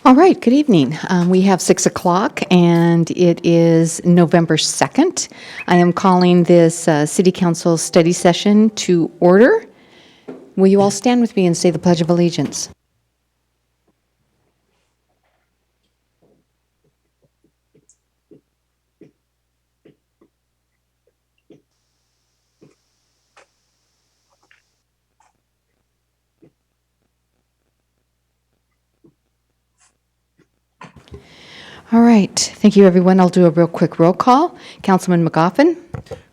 All right, good evening. We have 6 o'clock and it is November 2nd. I am calling this City Council study session to order. Will you all stand with me and say the Pledge of Allegiance? All right, thank you everyone. I'll do a real quick roll call. Councilman McGoffin,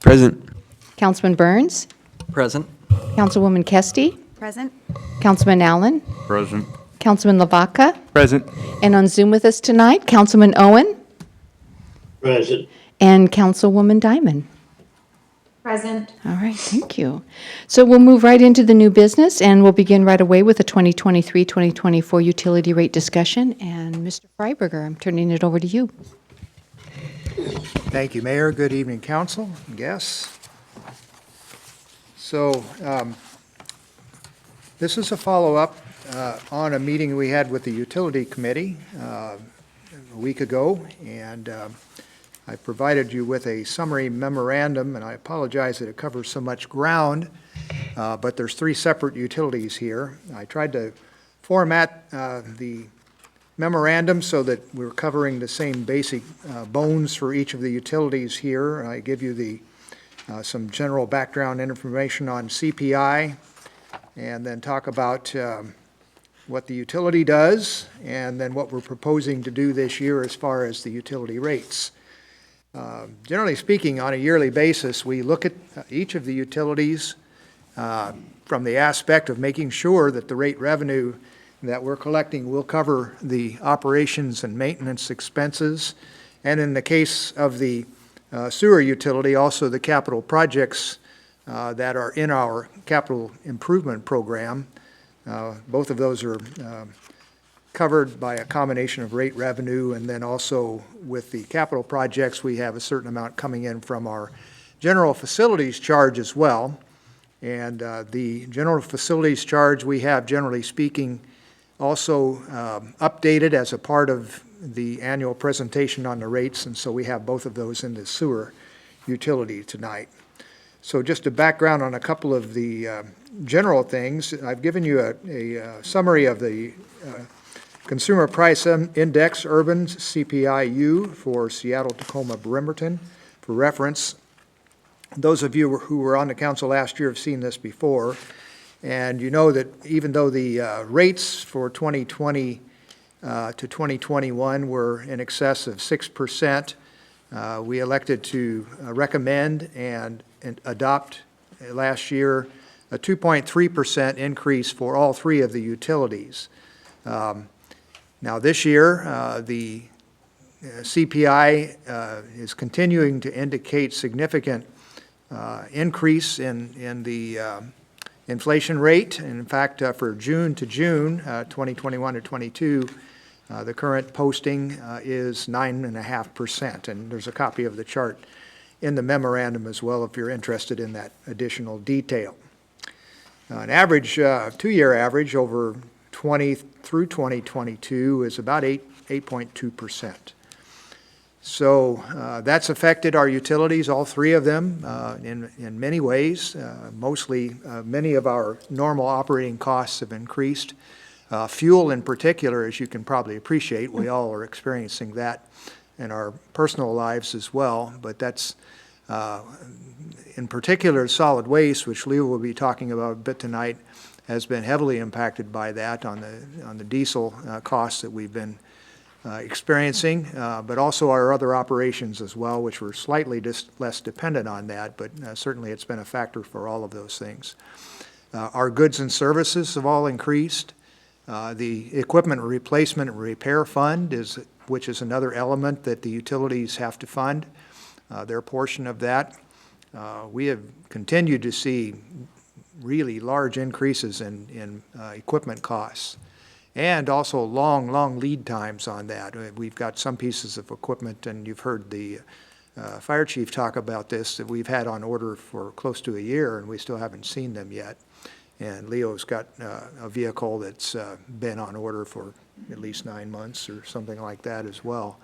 Present. Councilman Burns, Present. Councilwoman Kesty, Present. Councilman Allen, Present. Councilman Lavaca, Present. and on Zoom with us tonight, Councilman Owen Present. and Councilwoman Diamond. Present. All right, thank you. So we'll move right into the new business, and we'll begin right away with the 2023-2024 utility rate discussion. And Mr. Freiberger, I'm turning it over to you. Thank you, Mayor. Good evening, Council and guests. So this is a follow-up on a meeting we had with the Utility Committee a week ago, and I provided you with a summary memorandum, and I apologize that it covers so much ground, but there's 3 separate utilities here. I tried to format the memorandum so that we're covering the same basic bones for each of the utilities here. I give you the some general background information on CPI, and then talk about what the utility does, and then what we're proposing to do this year as far as the utility rates. Generally speaking, on a yearly basis, we look at each of the utilities from the aspect of making sure that the rate revenue that we're collecting will cover the operations and maintenance expenses, and in the case of the sewer utility, also the capital projects that are in our capital improvement program. Both of those are covered by a combination of rate revenue, and then also with the capital projects, we have a certain amount coming in from our general facilities charge as well. And the general facilities charge we have, generally speaking, also updated as a part of the annual presentation on the rates, and so we have both of those in the sewer utility tonight. So just a background on a couple of the general things. I've given you a summary of the Consumer Price Index Urban CPI-U for Seattle, Tacoma, Bremerton for reference. Those of you who were on the council last year have seen this before, and you know that even though the rates for 2020 to 2021 were in excess of 6%, we elected to recommend and adopt last year a 2.3% increase for all 3 of the utilities. Now this year, the CPI is continuing to indicate significant increase in the inflation rate. And in fact, for June to June, 2021 to 22, the current posting is 9.5%. And there's a copy of the chart in the memorandum as well if you're interested in that additional detail. An average, 2-year average over 20 through 2022 is about 8.2%. So that's affected our utilities, all 3 of them, in many ways. Mostly, many of our normal operating costs have increased. Fuel in particular, as you can probably appreciate, we all are experiencing that in our personal lives as well, but that's in particular solid waste, which Leo will be talking about a bit tonight, has been heavily impacted by that on the diesel costs that we've been experiencing, but also our other operations as well, which were slightly less dependent on that, but certainly it's been a factor for all of those things. Our goods and services have all increased. The equipment replacement and repair fund, which is another element that the utilities have to fund, their portion of that. We have continued to see really large increases in equipment costs, and also long lead times on that. We've got some pieces of equipment, and you've heard the fire chief talk about this, that we've had on order for close to a year, and we still haven't seen them yet. And Leo's got a vehicle that's been on order for at least 9 months or something like that as well.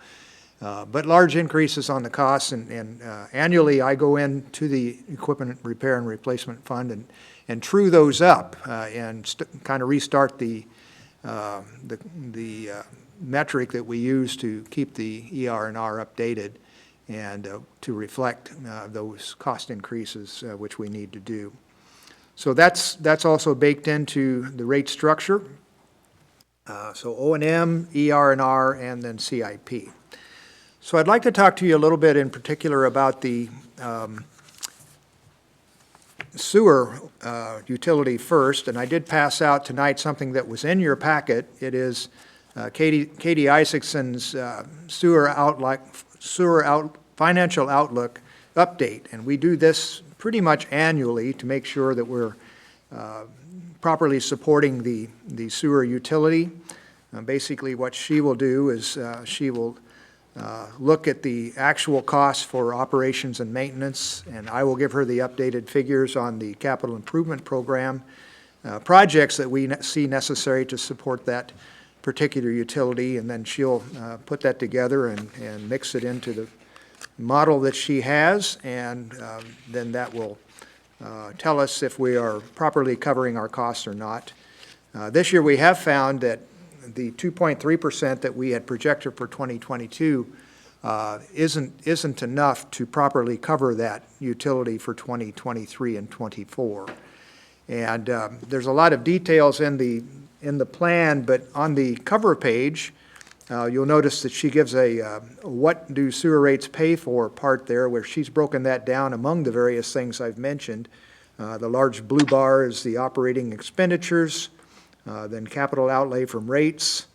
But large increases on the costs, and annually I go into the equipment repair and replacement fund and true those up and kind of restart the metric that we use to keep the ER&R updated and to reflect those cost increases which we need to do. So that's also baked into the rate structure. So O&M, ER&R, and then CIP. So I'd like to talk to you a little bit in particular about the sewer utility first, and I did pass out tonight something that was in your packet. It is Katie Isaacson's financial outlook update, and we do this pretty much annually to make sure that we're properly supporting the sewer utility. Basically what she will do is she will look at the actual costs for operations and maintenance, and I will give her the updated figures on the capital improvement program, projects that we see necessary to support that particular utility, and then she'll put that together and mix it into the model that she has, and then that will tell us if we are properly covering our costs or not. This year we have found that the 2.3% that we had projected for 2022 isn't enough to properly cover that utility for 2023 and 24. And there's a lot of details in the plan, but on the cover page, you'll notice that she gives a what do sewer rates pay for part there, where she's broken that down among the various things I've mentioned. The large blue bar is the operating expenditures, then capital outlay from rates,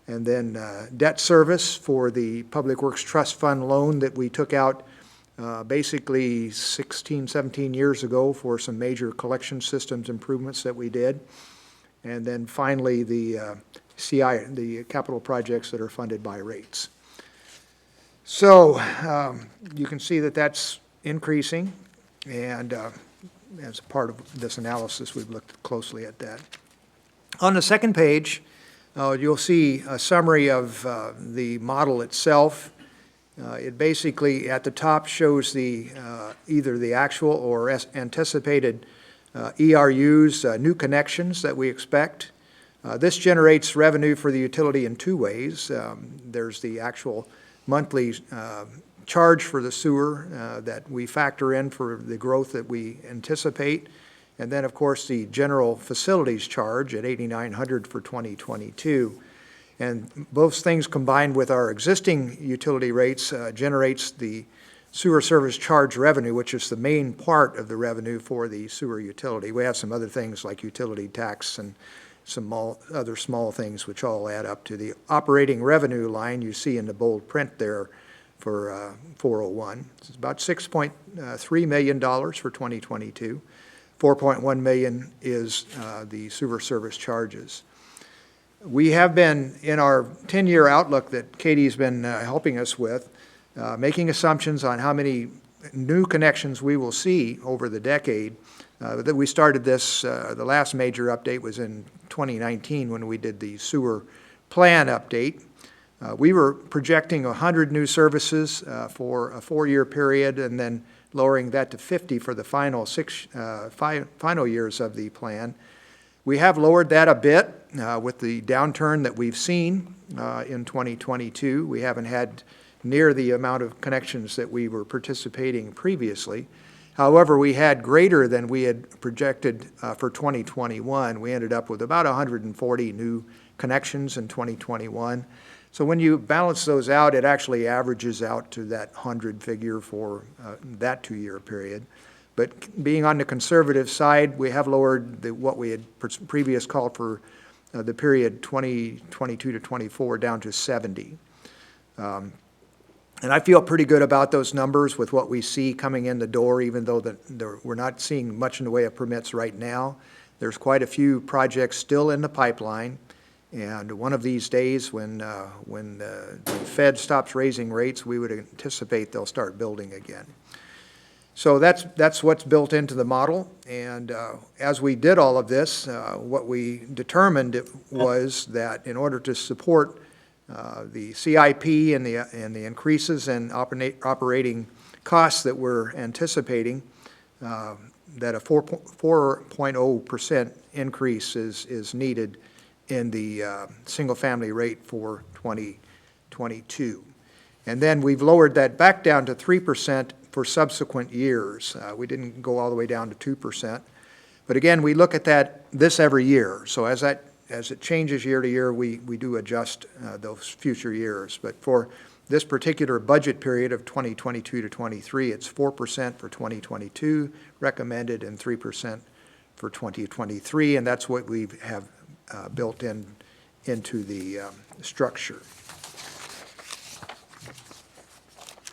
and then debt service for the Public Works Trust Fund loan that we took out basically 16, 17 years ago for some major collection systems improvements that we did. And then finally the the capital projects that are funded by rates. So you can see that that's increasing, and as part of this analysis, we've looked closely at that. On the second page, you'll see a summary of the model itself. It basically, at the top, shows the either the actual or anticipated ERUs, new connections that we expect. This generates revenue for the utility in two ways. There's the actual monthly charge for the sewer that we factor in for the growth that we anticipate. And then, of course, the general facilities charge at $8,900 for 2022. And both things combined with our existing utility rates generates the sewer service charge revenue, which is the main part of the revenue for the sewer utility. We have some other things like utility tax and some other small things which all add up to the operating revenue line you see in the bold print there for 401. It's about $6.3 million for 2022. 4.1 million is the sewer service charges. We have been, in our 10-year outlook that Katie's been helping us with, making assumptions on how many new connections we will see over the decade. That we started this, the last major update was in 2019 when we did the sewer plan update. We were projecting 100 new services for a 4-year period, and then lowering that to 50 for the final final years of the plan. We have lowered that a bit with the downturn that we've seen in 2022. We haven't had near the amount of connections that we were participating previously. However, we had greater than we had projected for 2021. We ended up with about 140 new connections in 2021. So when you balance those out, it actually averages out to that 100 figure for that 2-year period. But being on the conservative side, we have lowered what we had previously called for the period 2022 to 24 down to 70. And I feel pretty good about those numbers with what we see coming in the door, even though we're not seeing much in the way of permits right now. There's quite a few projects still in the pipeline, and one of these days when the Fed stops raising rates, we would anticipate they'll start building again. So that's what's built into the model, and as we did all of this, what we determined was that in order to support the CIP and the increases in operating costs that we're anticipating, that a 4.0% increase is needed in the single-family rate for 2022. And then we've lowered that back down to 3% for subsequent years. We didn't go all the way down to 2%. But again, we look at this every year. So as it changes year to year, we do adjust those future years. But for this particular budget period of 2022 to 23, it's 4% for 2022 recommended and 3% for 2023, and that's what we have built into the structure.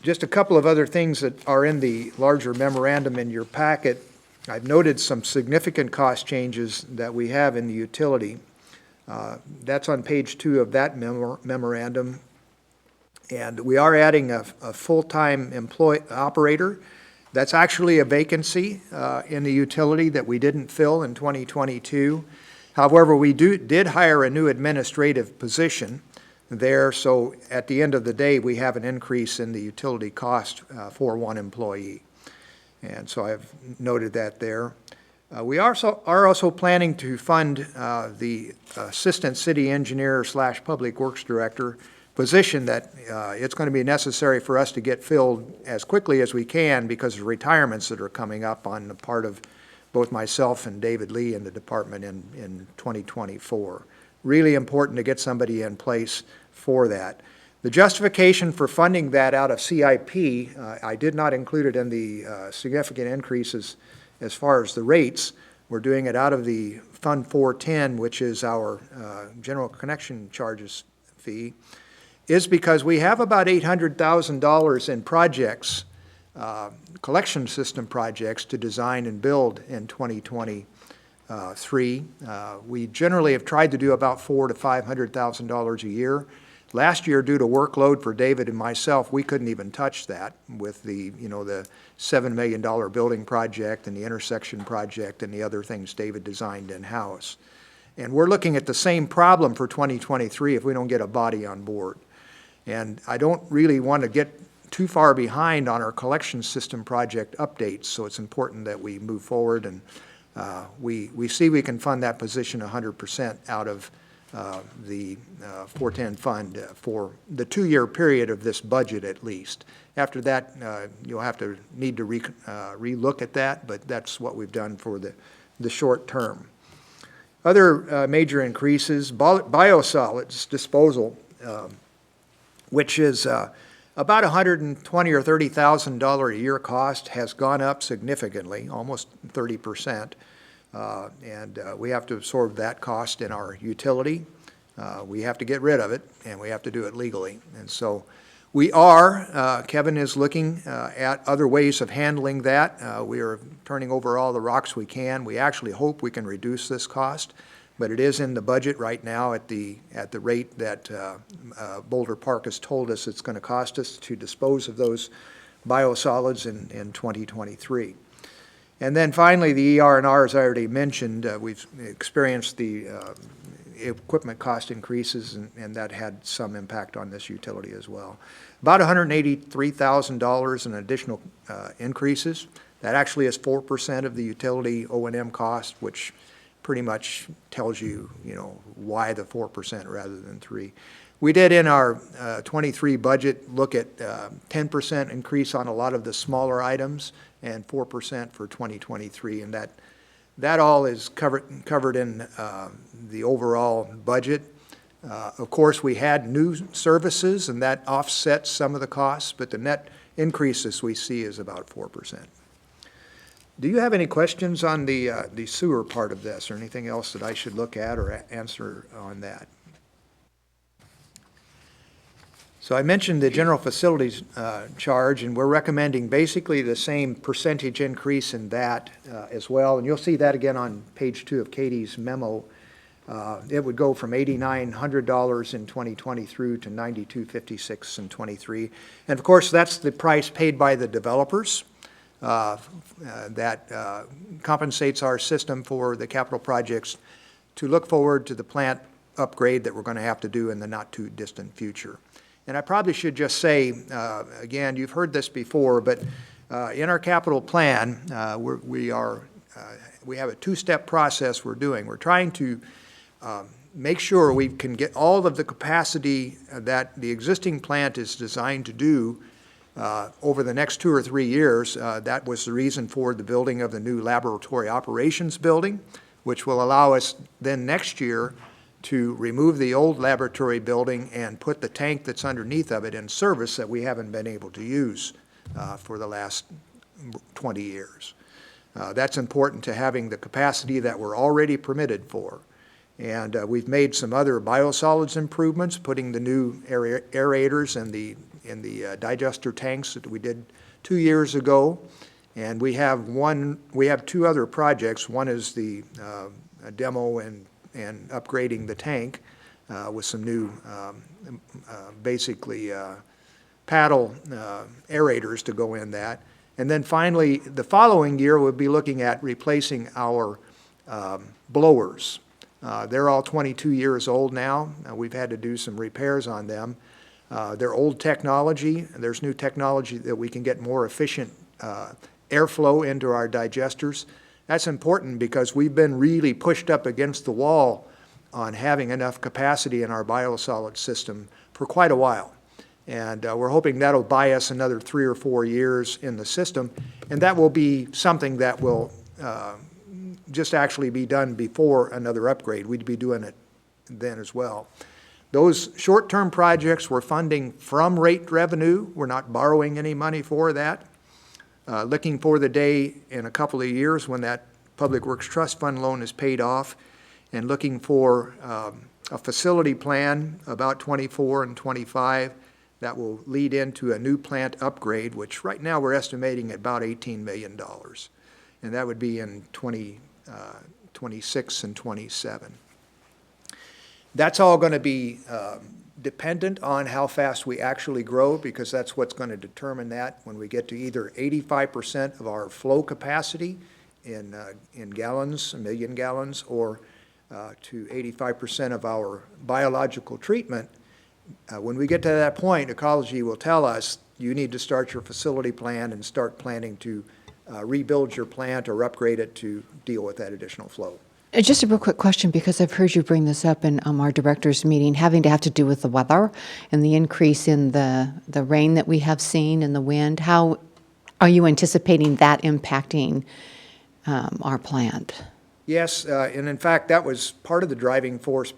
Just a couple of other things that are in the larger memorandum in your packet. I've noted some significant cost changes that we have in the utility. That's on page 2 of that memorandum. And we are adding a full-time operator. That's actually a vacancy in the utility that we didn't fill in 2022. However, we did hire a new administrative position there, so at the end of the day, we have an increase in the utility cost for one employee. And so I've noted that there. We are also planning to fund the Assistant City Engineer / Public Works Director position that it's going to be necessary for us to get filled as quickly as we can because of retirements that are coming up on the part of both myself and David Lee in the department in 2024. Really important to get somebody in place for that. The justification for funding that out of CIP, I did not include it in the significant increases as far as the rates. We're doing it out of the Fund 410, which is our general connection charges fee, is because we have about $800,000 in projects, collection system projects to design and build in 2023. We generally have tried to do about $400,000 to $500,000 a year. Last year, due to workload for David and myself, we couldn't even touch that with the $7 million building project and the intersection project and the other things David designed in-house. And we're looking at the same problem for 2023 if we don't get a body on board. And I don't really want to get too far behind on our collection system project updates, so it's important that we move forward, and we see we can fund that position 100% out of the 410 fund for the 2-year period of this budget at least. After that, you'll need to relook at that, but that's what we've done for the short term. Other major increases, biosolids disposal, which is about $120,000 or $30,000 a year cost, has gone up significantly, almost 30%. And we have to absorb that cost in our utility. We have to get rid of it, and we have to do it legally. And so Kevin is looking at other ways of handling that. We are turning over all the rocks we can. We actually hope we can reduce this cost, but it is in the budget right now at the rate that Boulder Park has told us it's going to cost us to dispose of those biosolids in 2023. And then finally, the ER&R, as I already mentioned, we've experienced the equipment cost increases, and that had some impact on this utility as well. About $183,000 in additional increases. That actually is 4% of the utility O&M cost, which pretty much tells you, why the 4% rather than 3%. We did in our 23 budget look at 10% increase on a lot of the smaller items and 4% for 2023, and that all is covered in the overall budget. Of course, we had new services, and that offsets some of the costs, but the net increases we see is about 4%. Do you have any questions on the sewer part of this, or anything else that I should look at or answer on that? So I mentioned the general facilities charge, and we're recommending basically the same percentage increase in that as well. And you'll see that again on page 2 of Katie's memo. It would go from $8,900 in 2020 through to $9,256 in 23. And of course, that's the price paid by the developers. that compensates our system for the capital projects to look forward to the plant upgrade that we're going to have to do in the not-too-distant future. And I probably should just say, again, you've heard this before, but in our capital plan, we have a two-step process we're doing. We're trying to make sure we can get all of the capacity that the existing plant is designed to do over the next 2 or 3 years. That was the reason for the building of the new laboratory operations building, which will allow us then next year to remove the old laboratory building and put the tank that's underneath of it in service that we haven't been able to use for the last 20 years. That's important to having the capacity that we're already permitted for. And we've made some other biosolids improvements, putting the new aerators in the digester tanks that we did 2 years ago. And we have two other projects. One is the demo and upgrading the tank with some new, basically paddle aerators to go in that. And then finally, the following year, we'll be looking at replacing our blowers. They're all 22 years old now. We've had to do some repairs on them. They're old technology. There's new technology that we can get more efficient airflow into our digesters. That's important because we've been really pushed up against the wall on having enough capacity in our biosolid system for quite a while. And we're hoping that'll buy us another 3 or 4 years in the system. And that will be something that will just actually be done before another upgrade. We'd be doing it then as well. Those short-term projects we're funding from rate revenue. We're not borrowing any money for that. Looking for the day in a couple of years when that Public Works Trust Fund loan is paid off, and looking for a facility plan about 24 and 25 that will lead into a new plant upgrade, which right now we're estimating at about $18 million. And that would be in 26 and 27. That's all going to be dependent on how fast we actually grow, because that's what's going to determine that when we get to either 85% of our flow capacity in gallons, 1 million gallons, or to 85% of our biological treatment. When we get to that point, ecology will tell us you need to start your facility plan and start planning to rebuild your plant or upgrade it to deal with that additional flow. Just a real quick question, because I've heard you bring this up in our directors meeting, having to have to do with the weather and the increase in the rain that we have seen and the wind. How are you anticipating that impacting our plant? Yes, and in fact, that was part of the driving force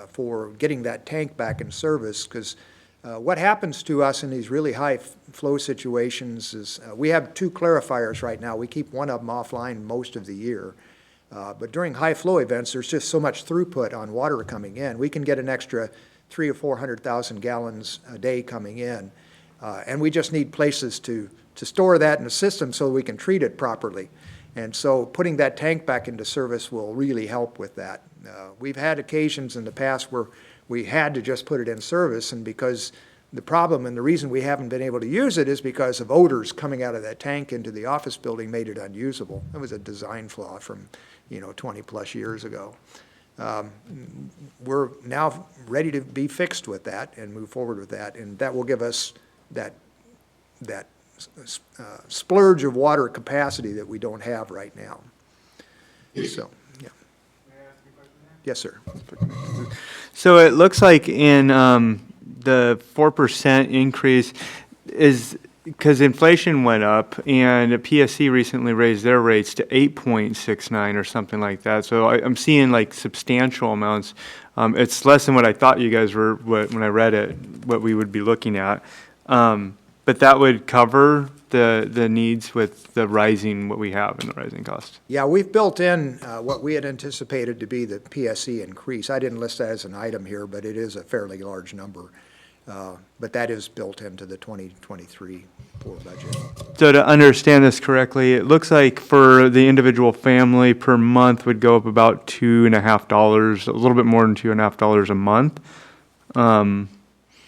for getting that tank back in service, because what happens to us in these really high flow situations is we have 2 clarifiers right now. We keep one of them offline most of the year. But during high flow events, there's just so much throughput on water coming in. We can get an extra 300,000 or 400,000 gallons a day coming in. And we just need places to store that in the system so we can treat it properly. And so putting that tank back into service will really help with that. We've had occasions in the past where we had to just put it in service, and because the problem and the reason we haven't been able to use it is because of odors coming out of that tank into the office building made it unusable. It was a design flaw from 20 plus years ago. We're now ready to be fixed with that and move forward with that, and that will give us that splurge of water capacity that we don't have right now. So, yeah. May I ask you a question there? Yes, sir. So it looks like in the 4% increase is because inflation went up, and the PSC recently raised their rates to 8.69 or something like that. So I'm seeing like substantial amounts. It's less than what I thought you guys were, when I read it, what we would be looking at. But that would cover the needs with the rising, what we have in the rising cost. Yeah, we've built in what we had anticipated to be the PSC increase. I didn't list that as an item here, but it is a fairly large number. But that is built into the 2023 budget. So to understand this correctly, it looks like for the individual family per month would go up about $2.50, a little bit more than $2.50 a month.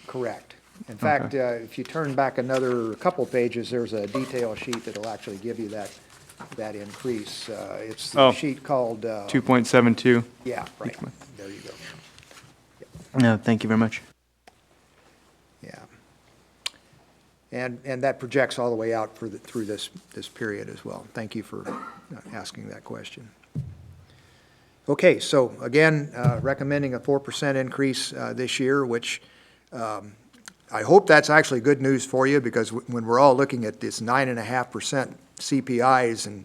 Correct. In fact, if you turn back another couple pages, there's a detail sheet that'll actually give you that increase. It's the Oh. sheet called, 2.72. yeah, right, there you go. No, thank you very much. Yeah. And that projects all the way out through this period as well. Thank you for asking that question. Okay, so again, recommending a 4% increase this year, which I hope that's actually good news for you, because when we're all looking at this 9.5% CPIs, and,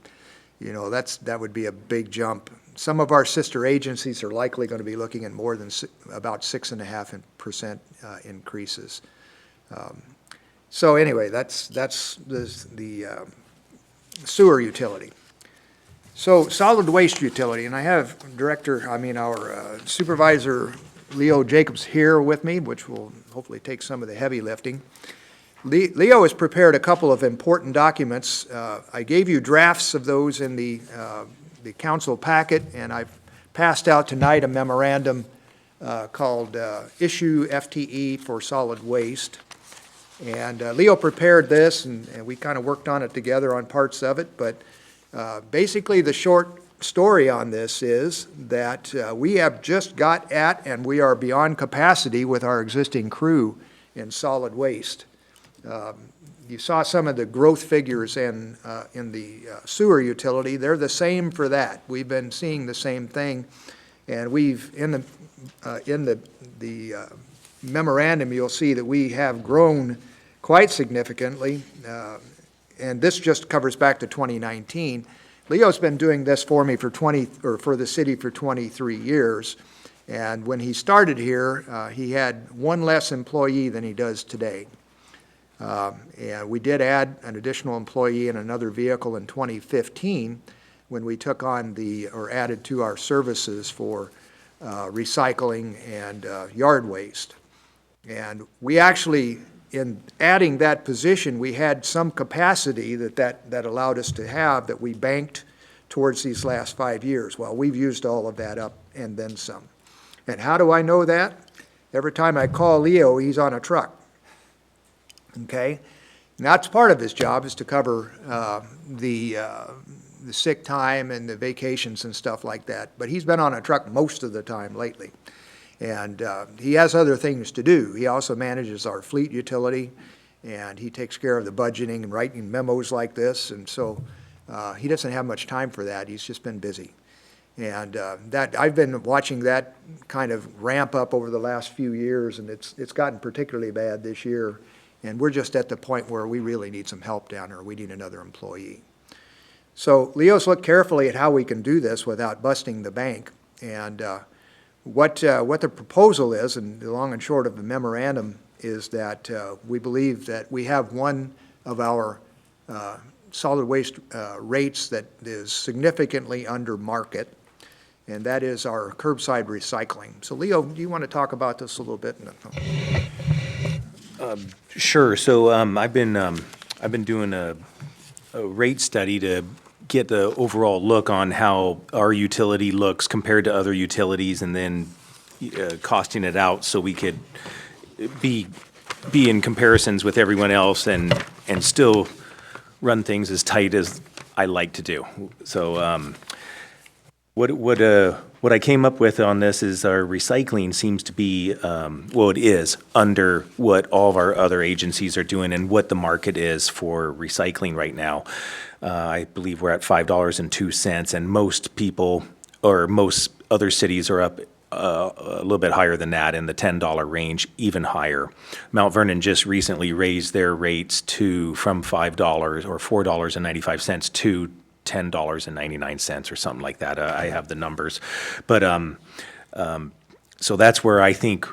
you know, that would be a big jump. Some of our sister agencies are likely going to be looking at more than about 6.5% increases. So anyway, that's the sewer utility. So solid waste utility, and I have our Supervisor Leo Jacobs here with me, which will hopefully take some of the heavy lifting. Leo has prepared a couple of important documents. I gave you drafts of those in the council packet, and I've passed out tonight a memorandum called Issue FTE for Solid Waste. And Leo prepared this, and we kind of worked on it together on parts of it, but basically the short story on this is that we have just got at, and we are beyond capacity with our existing crew in solid waste. You saw some of the growth figures in the sewer utility. They're the same for that. We've been seeing the same thing, and we've in the memorandum, you'll see that we have grown quite significantly, and this just covers back to 2019. Leo's been doing this for me for the city for 23 years, and when he started here, he had one less employee than he does today. And we did add an additional employee and another vehicle in 2015 when we took on added to our services for recycling and yard waste. And we actually, in adding that position, we had some capacity that allowed us to have that we banked towards these last 5 years. Well, we've used all of that up and then some. And how do I know that? Every time I call Leo, he's on a truck. Okay? And that's part of his job, is to cover the sick time and the vacations and stuff like that. But he's been on a truck most of the time lately. And he has other things to do. He also manages our fleet utility, and he takes care of the budgeting and writing memos like this. And so he doesn't have much time for that. He's just been busy. And I've been watching that kind of ramp up over the last few years, and it's gotten particularly bad this year. And we're just at the point where we really need some help down there. We need another employee. So Leo's looked carefully at how we can do this without busting the bank. And what the proposal is, and the long and short of the memorandum, is that we believe that we have one of our solid waste rates that is significantly under market, and that is our curbside recycling. So Leo, do you want to talk about this a little bit? Sure. So I've been doing a rate study to get the overall look on how our utility looks compared to other utilities, and then costing it out so we could be in comparisons with everyone else and still run things as tight as I like to do. So what I came up with on this is our recycling seems to be, it is under what all of our other agencies are doing and what the market is for recycling right now. I believe we're at $5.02, and most people, or most other cities, are up a little bit higher than that, in the $10 range, even higher. Mount Vernon just recently raised their rates from $5 or $4.95 to $10.99 or something like that. I have the numbers, but so that's where I think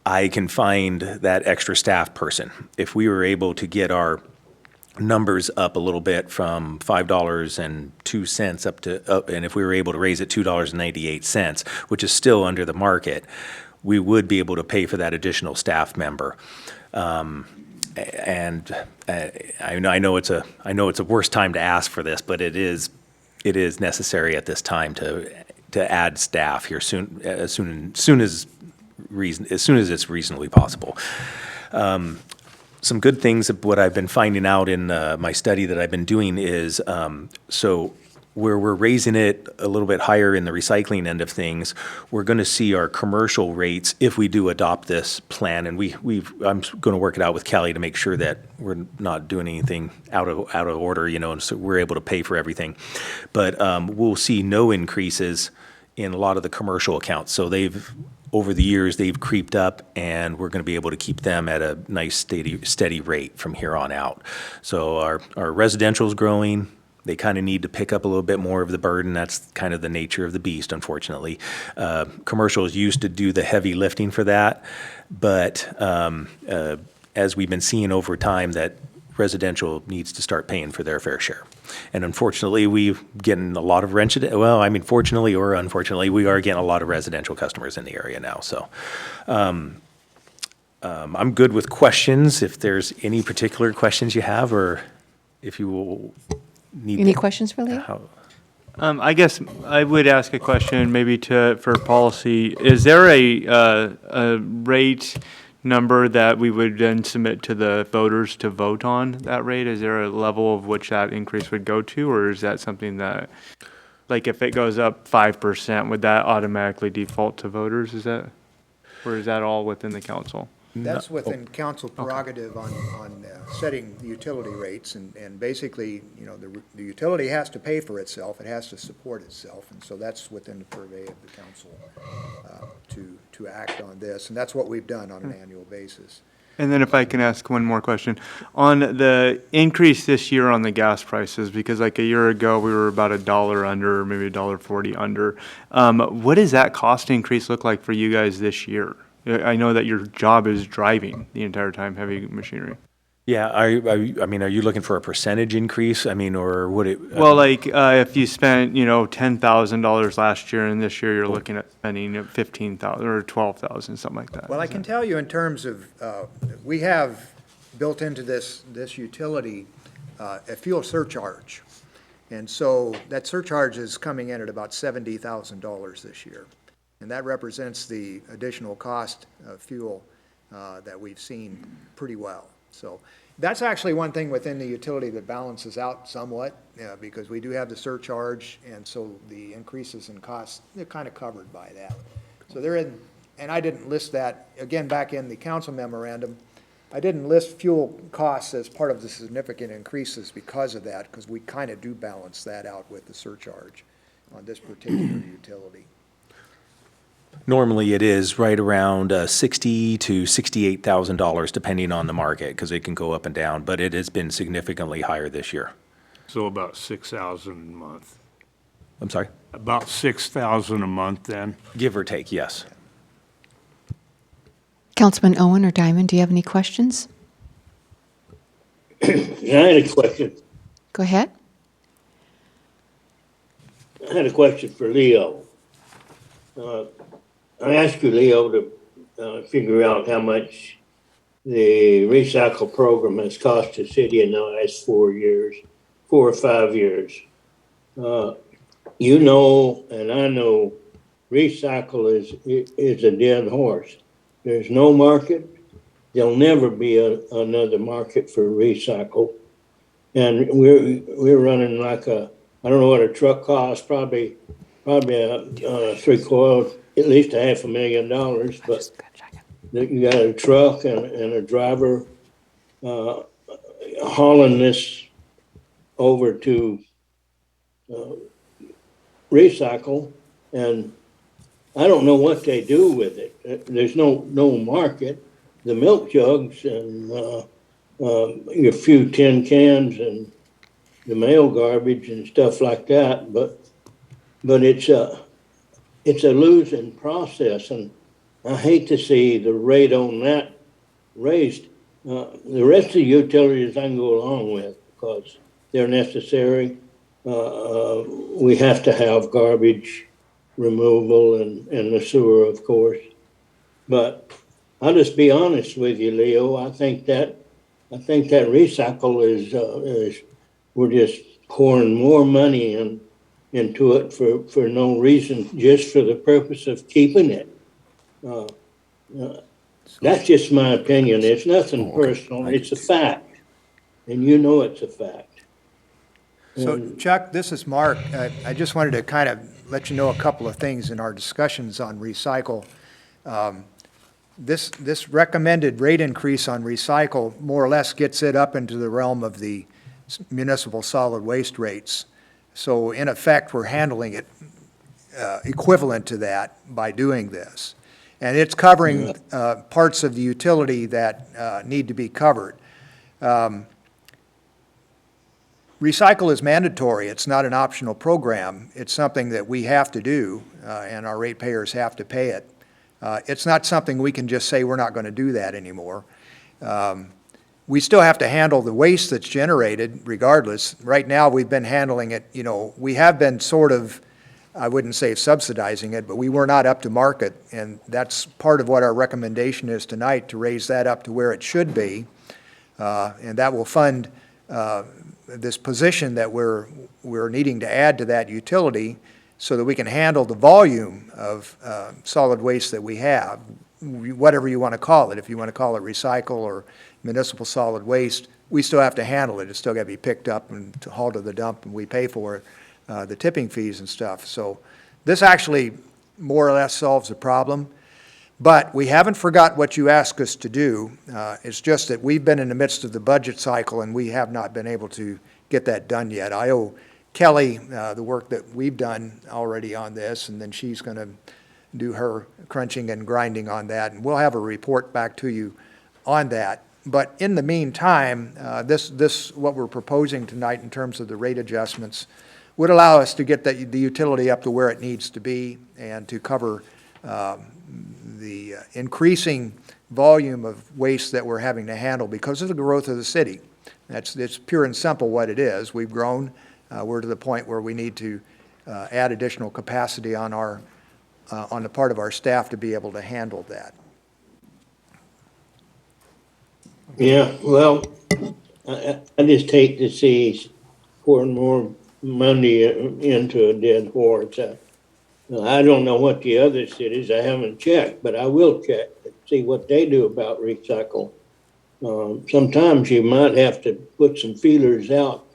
I can find that extra staff person. If we were able to get our numbers up a little bit from $5.02 up, and if we were able to raise it $2.98, which is still under the market, we would be able to pay for that additional staff member. And I know it's a worse time to ask for this, but it is necessary at this time to add staff here as soon as it's reasonably possible. Some good things of what I've been finding out in my study that I've been doing is, so where we're raising it a little bit higher in the recycling end of things, we're going to see our commercial rates, if we do adopt this plan, and I'm going to work it out with Kelly to make sure that we're not doing anything out of order, and so we're able to pay for everything. But we'll see no increases in a lot of the commercial accounts. So over the years, they've creeped up, and we're going to be able to keep them at a nice steady rate from here on out. So our residential is growing. They kind of need to pick up a little bit more of the burden. That's kind of the nature of the beast, unfortunately. Commercial is used to do the heavy lifting for that, but as we've been seeing over time, that residential needs to start paying for their fair share. And unfortunately, we've getting a lot of fortunately or unfortunately, we are getting a lot of residential customers in the area now. So I'm good with questions. If there's any particular questions you have, or if you will need Any questions for Leo? I guess I would ask a question maybe for policy. Is there a rate number that we would then submit to the voters to vote on that rate? Is there a level of which that increase would go to, or is that something that, like if it goes up 5%, would that automatically default to voters? Or is that all within the council? That's within council prerogative on setting the utility rates, and basically, the utility has to pay for itself, it has to support itself, and so that's within the purvey of the council to act on this, and that's what we've done on an annual basis. And then if I can ask one more question. On the increase this year on the gas prices, because like a year ago, we were about $1 under, maybe $1.40 under. What does that cost increase look like for you guys this year? I know that your job is driving the entire time, heavy machinery. Yeah, are you looking for a percentage increase? Or would it? Well, like if you spent, $10,000 last year, and this year you're looking at spending $15,000 or $12,000, something like that. Well, I can tell you in terms of, we have built into this utility a fuel surcharge. And so that surcharge is coming in at about $70,000 this year. And that represents the additional cost of fuel that we've seen pretty well. So that's actually one thing within the utility that balances out somewhat, because we do have the surcharge, and so the increases in costs, they're kind of covered by that. So they're in, and I didn't list that, again, back in the council memorandum, I didn't list fuel costs as part of the significant increases because of that, because we kind of do balance that out with the surcharge on this particular utility. Normally, it is right around $60,000 to $68,000, depending on the market, because it can go up and down. But it has been significantly higher this year. So about 6,000 a month. I'm sorry? About 6,000 a month then? Give or take, yes. Councilman Owen or Diamond, do you have any questions? I had a question. Go ahead. I had a question for Leo. I asked you, Leo, to figure out how much the recycle program has cost the city in the last 4 or 5 years. And I know recycle is a dead horse. There's no market. There'll never be another market for recycle. And we're running like I don't know what a truck costs, probably a three-coil, at least $500,000, but you got a truck and a driver hauling this over to recycle, and I don't know what they do with it. There's no market. The milk jugs and your few tin cans and the mail garbage and stuff like that, but it's a losing process, and I hate to see the rate on that raised. The rest of the utilities I can go along with because they're necessary. We have to have garbage removal and the sewer, of course. But I'll just be honest with you, Leo. I think that recycle is we're just pouring more money into it for no reason, just for the purpose of keeping it. That's just my opinion. It's nothing personal. It's a fact. And you know it's a fact. So Chuck, this is Mark. I just wanted to kind of let you know a couple of things in our discussions on recycle. This recommended rate increase on recycle more or less gets it up into the realm of the municipal solid waste rates. So in effect, we're handling it equivalent to that by doing this. And it's covering parts of the utility that need to be covered. Recycle is mandatory. It's not an optional program. It's something that we have to do, and our ratepayers have to pay it. It's not something we can just say we're not going to do that anymore. We still have to handle the waste that's generated regardless. Right now, we've been handling it, we have been sort of, I wouldn't say subsidizing it, but we were not up to market, and that's part of what our recommendation is tonight, to raise that up to where it should be. And that will fund this position that we're needing to add to that utility so that we can handle the volume of solid waste that we have, whatever you want to call it. If you want to call it recycle or municipal solid waste, we still have to handle it. It's still got to be picked up and hauled to the dump, and we pay for it, the tipping fees and stuff. So this actually more or less solves the problem. But we haven't forgot what you asked us to do. It's just that we've been in the midst of the budget cycle, and we have not been able to get that done yet. I owe Kelly the work that we've done already on this, and then she's going to do her crunching and grinding on that, and we'll have a report back to you on that. But in the meantime, this what we're proposing tonight in terms of the rate adjustments would allow us to get the utility up to where it needs to be and to cover the increasing volume of waste that we're having to handle because of the growth of the city. It's pure and simple what it is. We've grown. We're to the point where we need to add additional capacity on the part of our staff to be able to handle that. Yeah, well, I just hate to see pouring more money into a dead horse. I don't know what the other cities, I haven't checked, but I will check and see what they do about recycle. Sometimes you might have to put some feelers out,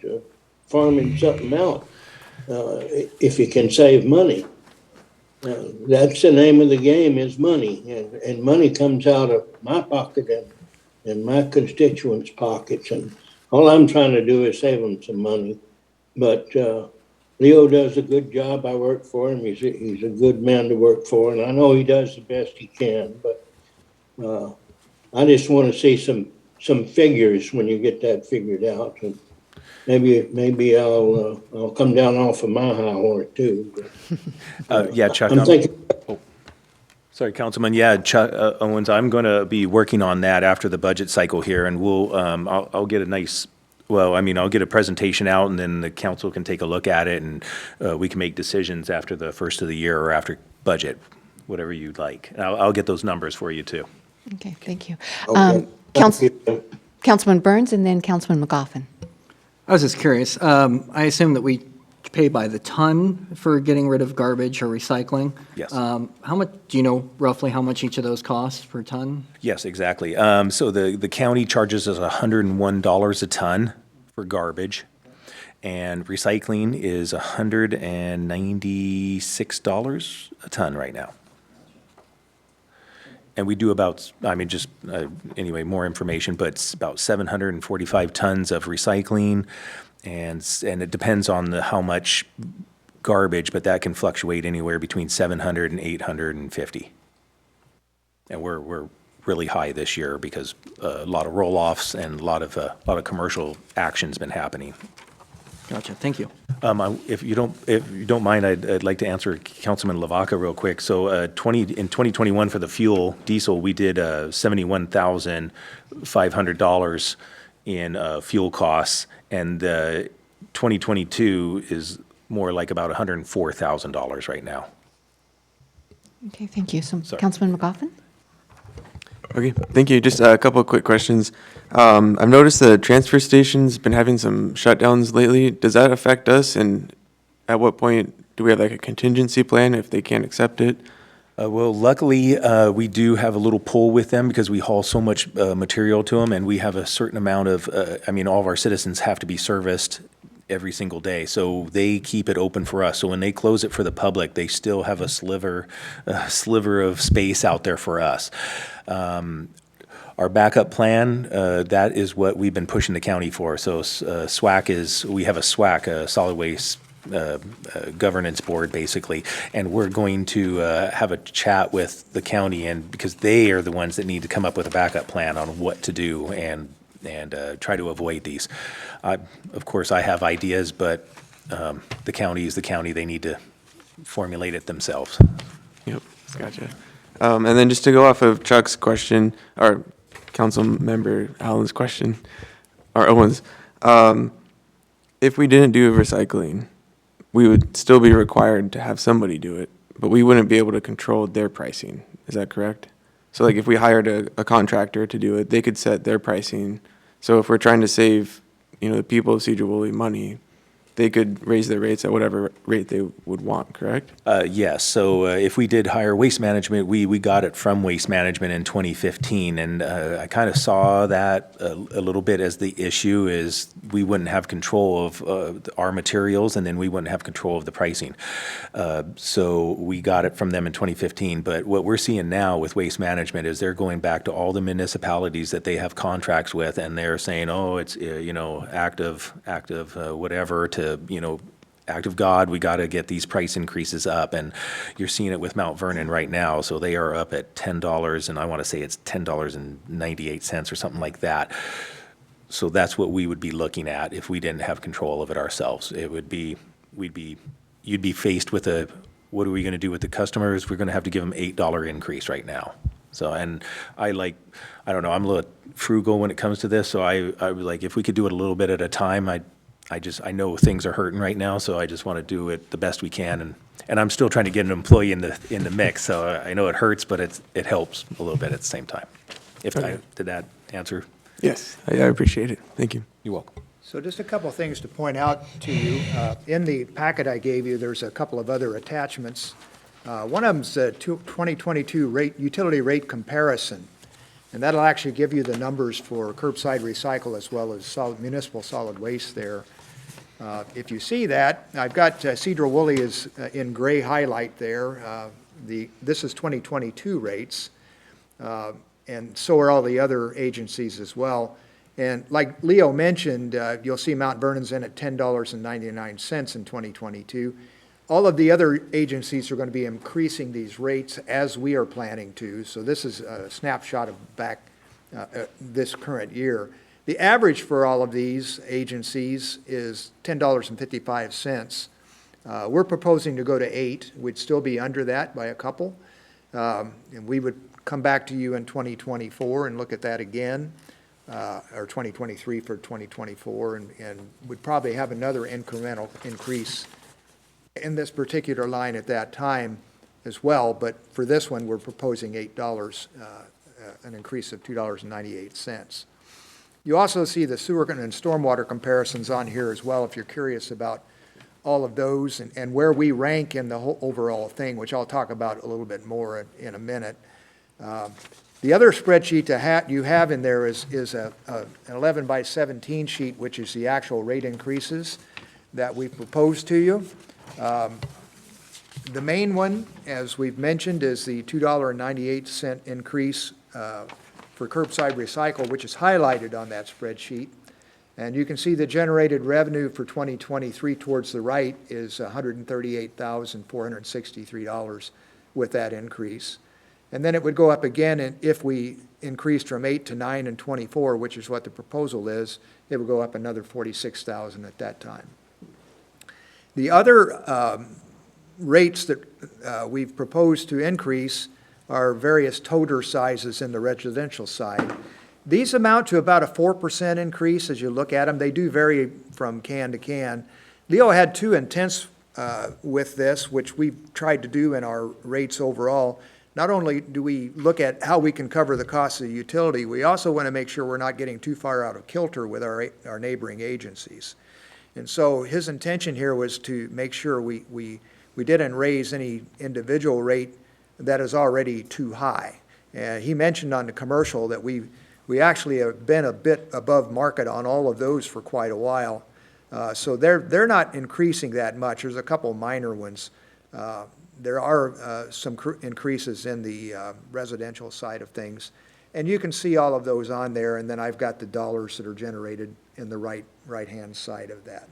farming something out, if you can save money. That's the name of the game, is money, and money comes out of my pocket and my constituents' pockets, and all I'm trying to do is save them some money. But Leo does a good job. I work for him. He's a good man to work for, and I know he does the best he can. But I just want to see some figures when you get that figured out, and maybe I'll come down off of my high horse too. Yeah, Chuck. I'm thinking. Sorry, Councilman. Yeah, Chuck Owens, I'm going to be working on that after the budget cycle here, and we'll I'll get a nice. Well, I mean, I'll get a presentation out, and then the council can take a look at it, and we can make decisions after the first of the year or after budget, whatever you'd like. And I'll get those numbers for you, too. Okay, thank you. Okay. Councilman Burns and then Councilman McGoffin. I was just curious. I assume that we pay by the ton for getting rid of garbage or recycling. Yes. How much, do you know roughly how much each of those cost per ton? Yes, exactly. So the county charges us $101 a ton for garbage, and recycling is $196 a ton right now. And we do about, anyway, more information, but it's about 745 tons of recycling, and it depends on how much garbage, but that can fluctuate anywhere between 700 and 850. And we're really high this year because a lot of roll-offs and a lot of commercial action's been happening. Gotcha. Thank you. If you don't mind, I'd like to answer Councilman Lavaca real quick. So, in 2021 for the diesel, we did $71,500 in fuel costs, and 2022 is more like about $104,000 right now. Okay, thank you. So, Councilman McGoffin? Okay, thank you. Just a couple of quick questions. I've noticed the transfer station's been having some shutdowns lately. Does that affect us? And at what point do we have like a contingency plan if they can't accept it? Well, luckily, we do have a little pull with them because we haul so much material to them, and we have a certain amount of, all of our citizens have to be serviced every single day, so they keep it open for us. So when they close it for the public, they still have a sliver of space out there for us. Our backup plan, that is what we've been pushing the county for. So we have a SWAC, a solid waste governance board, basically, and we're going to have a chat with the county, and because they are the ones that need to come up with a backup plan on what to do and try to avoid these. Of course, I have ideas, but the county is the county. They need to formulate it themselves. Yep, gotcha. And then just to go off of Chuck's question, or Council Member Allen's question, or Owen's, if we didn't do recycling, we would still be required to have somebody do it, but we wouldn't be able to control their pricing. Is that correct? So like if we hired a contractor to do it, they could set their pricing. So if we're trying to save, the people of Sedro-Woolley money, they could raise their rates at whatever rate they would want, correct? Yes, so if we did hire Waste Management, we got it from Waste Management in 2015, and I kind of saw that a little bit as the issue is we wouldn't have control of our materials, and then we wouldn't have control of the pricing. So we got it from them in 2015, but what we're seeing now with Waste Management is they're going back to all the municipalities that they have contracts with, and they're saying, oh, it's, act of whatever to, act of God, we got to get these price increases up. And you're seeing it with Mount Vernon right now. So they are up at $10, and I want to say it's $10.98 or something like that. So that's what we would be looking at if we didn't have control of it ourselves. It would be, you'd be faced with what are we going to do with the customers? We're going to have to give them $8 increase right now. So, and I don't know, I'm a little frugal when it comes to this. So I would like, if we could do it a little bit at a time, I know things are hurting right now, so I just want to do it the best we can, and I'm still trying to get an employee in the mix. So I know it hurts, but it helps a little bit at the same time. Did that answer? Yes, I appreciate it. Thank you. You're welcome. So just a couple of things to point out to you. In the packet I gave you, there's a couple of other attachments. One of them's a 2022 utility rate comparison, and that'll actually give you the numbers for curbside recycle as well as municipal solid waste there. If you see that, I've got Sedro-Woolley is in gray highlight there. This is 2022 rates, and so are all the other agencies as well. And like Leo mentioned, you'll see Mount Vernon's in at $10.99 in 2022. All of the other agencies are going to be increasing these rates as we are planning to. So this is a snapshot of back this current year. The average for all of these agencies is $10.55. We're proposing to go to $8. We'd still be under that by a couple. And we would come back to you in 2024 and look at that again, or 2023 for 2024, and would probably have another incremental increase in this particular line at that time as well. But for this one, we're proposing $8, an increase of $2.98. You also see the sewer and stormwater comparisons on here as well, if you're curious about all of those and where we rank in the whole overall thing, which I'll talk about a little bit more in a minute. The other spreadsheet you have in there is an 11 by 17 sheet, which is the actual rate increases that we proposed to you. The main one, as we've mentioned, is the $2.98 increase for curbside recycle, which is highlighted on that spreadsheet. And you can see the generated revenue for 2023 towards the right is $138,463 with that increase. And then it would go up again if we increased from 8 to 9 and 24, which is what the proposal is, it would go up another $46,000 at that time. The other rates that we've proposed to increase are various toter sizes in the residential side. These amount to about a 4% increase as you look at them. They do vary from can to can. Leo had two intents with this, which we've tried to do in our rates overall. Not only do we look at how we can cover the cost of the utility, we also want to make sure we're not getting too far out of kilter with our neighboring agencies. And so his intention here was to make sure we didn't raise any individual rate that is already too high. And he mentioned on the commercial that we actually have been a bit above market on all of those for quite a while. So they're not increasing that much. There's a couple minor ones. There are some increases in the residential side of things. And you can see all of those on there, and then I've got the dollars that are generated in the right-hand side of that.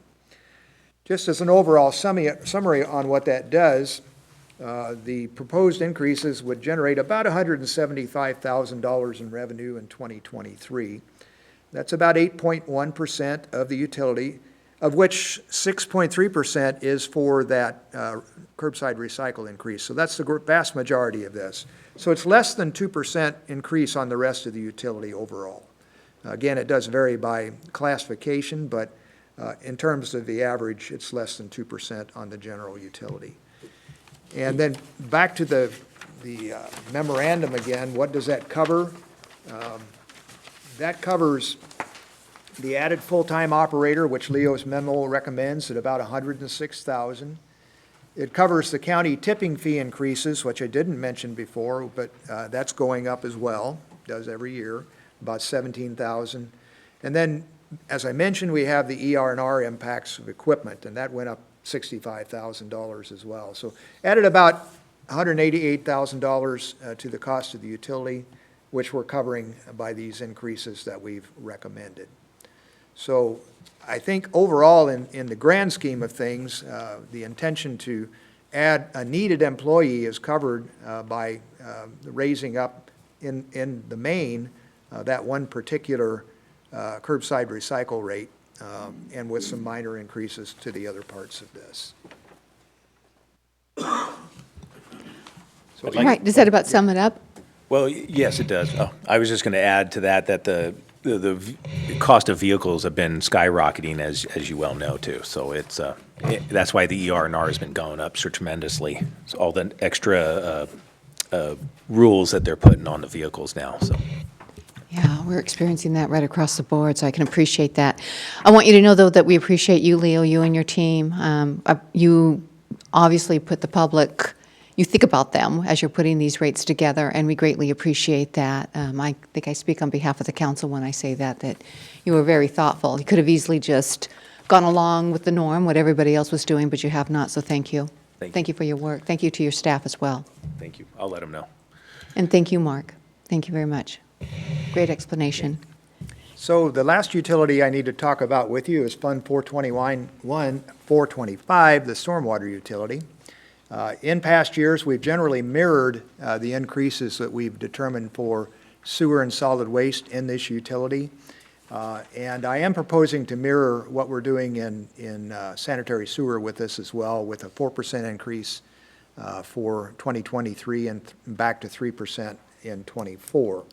Just as an overall summary on what that does, the proposed increases would generate about $175,000 in revenue in 2023. That's about 8.1% of the utility, of which 6.3% is for that curbside recycle increase. So that's the vast majority of this. So it's less than 2% increase on the rest of the utility overall. Again, it does vary by classification, but in terms of the average, it's less than 2% on the general utility. And then back to the memorandum again, what does that cover? That covers the added full-time operator, which Leo's memo recommends at about $106,000. It covers the county tipping fee increases, which I didn't mention before, but that's going up as well, does every year, about $17,000. And then, as I mentioned, we have the ER&R impacts of equipment, and that went up $65,000 as well. So added about $188,000 to the cost of the utility, which we're covering by these increases that we've recommended. So I think overall, in the grand scheme of things, the intention to add a needed employee is covered by raising up in the main that one particular curbside recycle rate, and with some minor increases to the other parts of this. All right, does that about sum it up? Well, yes, it does. Oh, I was just going to add to that the cost of vehicles have been skyrocketing, as you well know, too. So that's why the ER&R has been going up so tremendously. So all the extra rules that they're putting on the vehicles now, so. Yeah, we're experiencing that right across the board, so I can appreciate that. I want you to know, though, that we appreciate you, Leo, you and your team. You obviously put the public, you think about them as you're putting these rates together, and we greatly appreciate that. I think I speak on behalf of the council when I say that you were very thoughtful. You could have easily just gone along with the norm, what everybody else was doing, but you have not, so thank you. Thank you for your work. Thank you to your staff as well. Thank you. I'll let them know. And thank you, Mark. Thank you very much. Great explanation. So the last utility I need to talk about with you is Fund 425, the stormwater utility. In past years, we've generally mirrored the increases that we've determined for sewer and solid waste in this utility. And I am proposing to mirror what we're doing in sanitary sewer with this as well, with a 4% increase for 2023 and back to 3% in '24.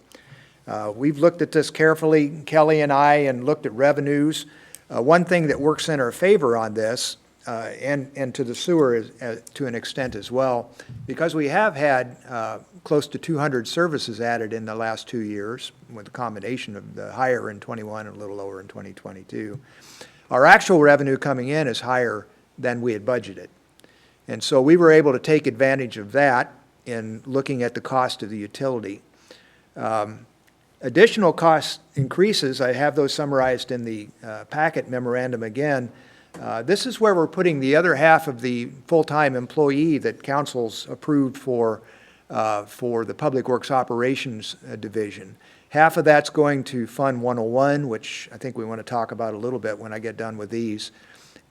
We've looked at this carefully, Kelly and I, and looked at revenues. One thing that works in our favor on this, and to the sewer is, to an extent as well, because we have had close to 200 services added in the last 2 years, with a combination of the higher in '21 and a little lower in 2022. Our actual revenue coming in is higher than we had budgeted. And so we were able to take advantage of that in looking at the cost of the utility. Additional cost increases, I have those summarized in the packet memorandum again. This is where we're putting the other half of the full-time employee that council's approved for the Public Works Operations Division. Half of that's going to Fund 101, which I think we want to talk about a little bit when I get done with these.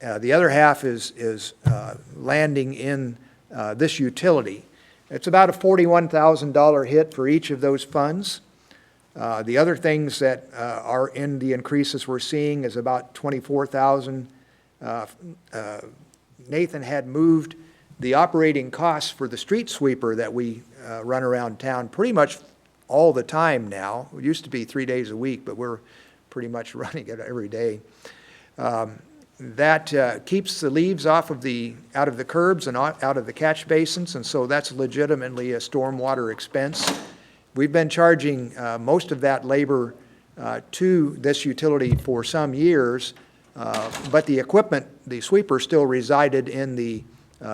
The other half is landing in this utility. It's about a $41,000 hit for each of those funds. The other things that are in the increases we're seeing is about $24,000. Nathan had moved the operating costs for the street sweeper that we run around town pretty much all the time now. It used to be 3 days a week, but we're pretty much running it every day. That keeps the leaves out of the curbs and out of the catch basins, and so that's legitimately a stormwater expense. We've been charging most of that labor to this utility for some years, but the equipment, the sweeper, still resided in the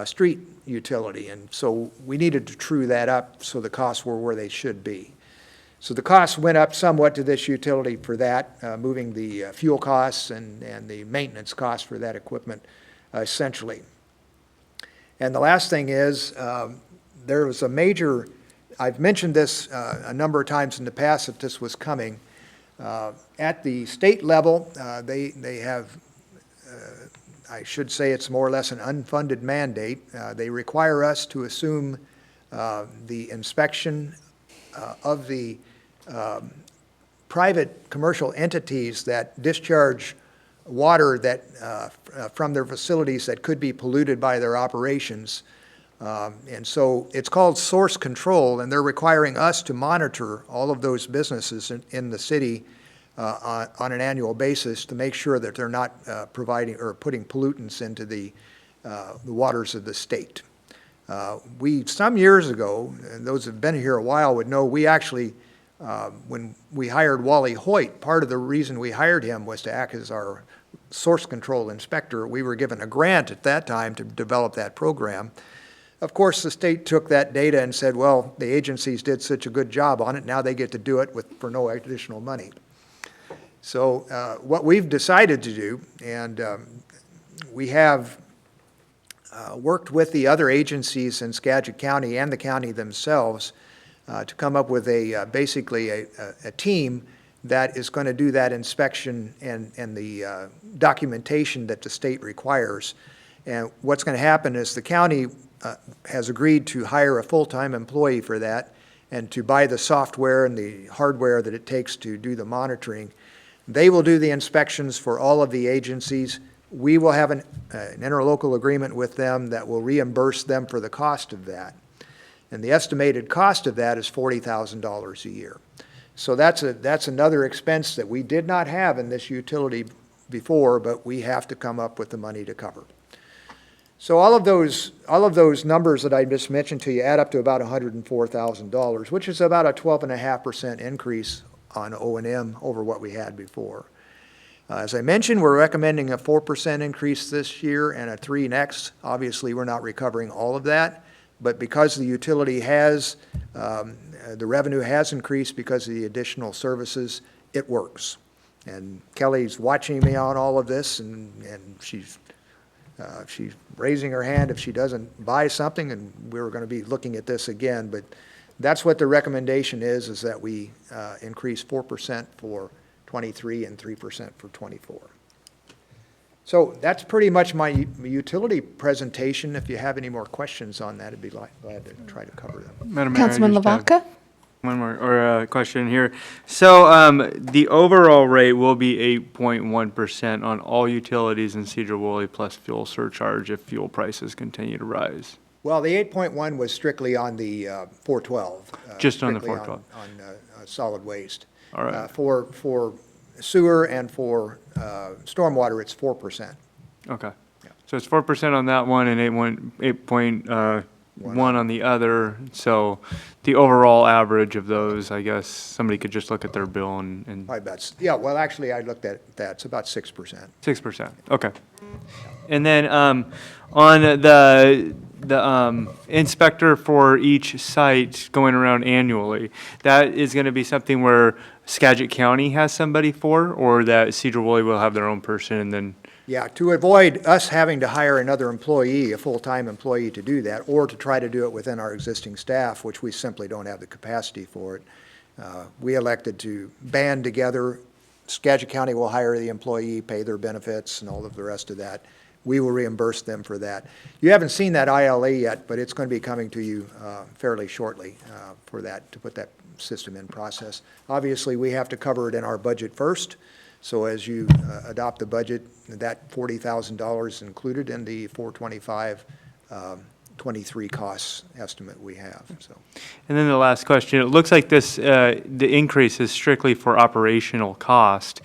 street utility. And so we needed to true that up so the costs were where they should be. So the costs went up somewhat to this utility for that, moving the fuel costs and the maintenance costs for that equipment essentially. And the last thing is, there was a major, I've mentioned this a number of times in the past that this was coming. At the state level, they have, I should say it's more or less an unfunded mandate. They require us to assume the inspection of the private commercial entities that discharge water that from their facilities that could be polluted by their operations. And so it's called source control, and they're requiring us to monitor all of those businesses in the city on an annual basis to make sure that they're not providing or putting pollutants into the waters of the state. Some years ago, and those who have been here a while would know, we actually, when we hired Wally Hoyt, part of the reason we hired him was to act as our source control inspector. We were given a grant at that time to develop that program. Of course, the state took that data and said, well, the agencies did such a good job on it, now they get to do it for no additional money. So what we've decided to do, and we have worked with the other agencies in Skagit County and the county themselves to come up with basically a team that is going to do that inspection and the documentation that the state requires. And what's going to happen is the county has agreed to hire a full-time employee for that and to buy the software and the hardware that it takes to do the monitoring. They will do the inspections for all of the agencies. We will have an interlocal agreement with them that will reimburse them for the cost of that. And the estimated cost of that is $40,000 a year. So that's another expense that we did not have in this utility before, but we have to come up with the money to cover. So all of those numbers that I just mentioned to you add up to about $104,000, which is about a 12.5% increase on O&M over what we had before. As I mentioned, we're recommending a 4% increase this year and a 3% next. Obviously, we're not recovering all of that, but because the utility has, the revenue has increased because of the additional services, it works. And Kelly's watching me on all of this, and she's raising her hand if she doesn't buy something, and we're going to be looking at this again. But that's what the recommendation is that we increase 4% for 23 and 3% for 24. So that's pretty much my utility presentation. If you have any more questions on that, I'd be glad to try to cover them. Madam Mayor, I Councilman just have Lavaca? one more, or question here. So the overall rate will be 8.1% on all utilities in Sedro-Woolley plus fuel surcharge if fuel prices continue to rise. Well, the 8.1 was strictly on the 412. Just on the strictly 412. On solid waste. All right. For sewer and for stormwater, it's 4%. Okay. Yeah. So it's 4% on that one and 8.1 on the other. So the overall average of those, I guess, somebody could just look at their bill and Probably about, yeah, well, actually, I looked at that. It's about 6%. 6%. Okay. And then on the inspector for each site going around annually, that is going to be something where Skagit County has somebody for, or that Sedro-Woolley will have their own person and then? Yeah, to avoid us having to hire another employee, a full-time employee to do that, or to try to do it within our existing staff, which we simply don't have the capacity for it, we elected to band together. Skagit County will hire the employee, pay their benefits, and all of the rest of that. We will reimburse them for that. You haven't seen that ILA yet, but it's going to be coming to you fairly shortly for that, to put that system in process. Obviously, we have to cover it in our budget first. So as you adopt the budget, that $40,000 included in the 425-23 costs estimate we have. So. And then the last question, it looks like this, the increase is strictly for operational cost.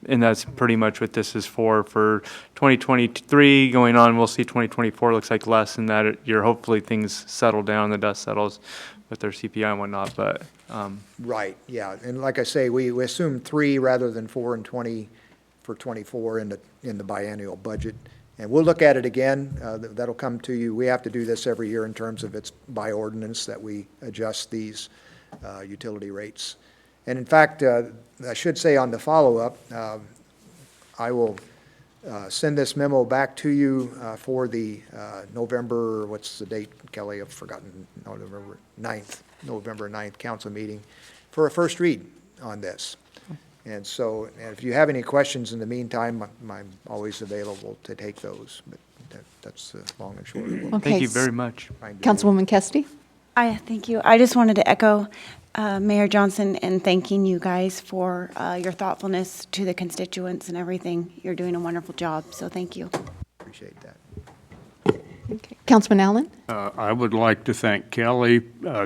And that's pretty much what this is for 2023 going on. We'll see 2024 looks like less than that. You're hopefully things settle down, the dust settles with their CPI and whatnot, but. Right, yeah. And like I say, we assume 3 rather than 4 and 20 for 24 in the biennial budget. And we'll look at it again. That'll come to you. We have to do this every year in terms of it's by ordinance that we adjust these utility rates. And in fact, I should say on the follow-up, I will send this memo back to you for the November, what's the date, Kelly? I've forgotten, November 9th council meeting for a first read on this. And so, and if you have any questions in the meantime, I'm always available to take those, but that's the long and short of it. Okay. Thank you very much. Councilwoman Kesty? Thank you. I just wanted to echo Mayor Johnson in thanking you guys for your thoughtfulness to the constituents and everything. You're doing a wonderful job, so thank you. Appreciate that. Okay. Councilman Allen? I would like to thank Kelly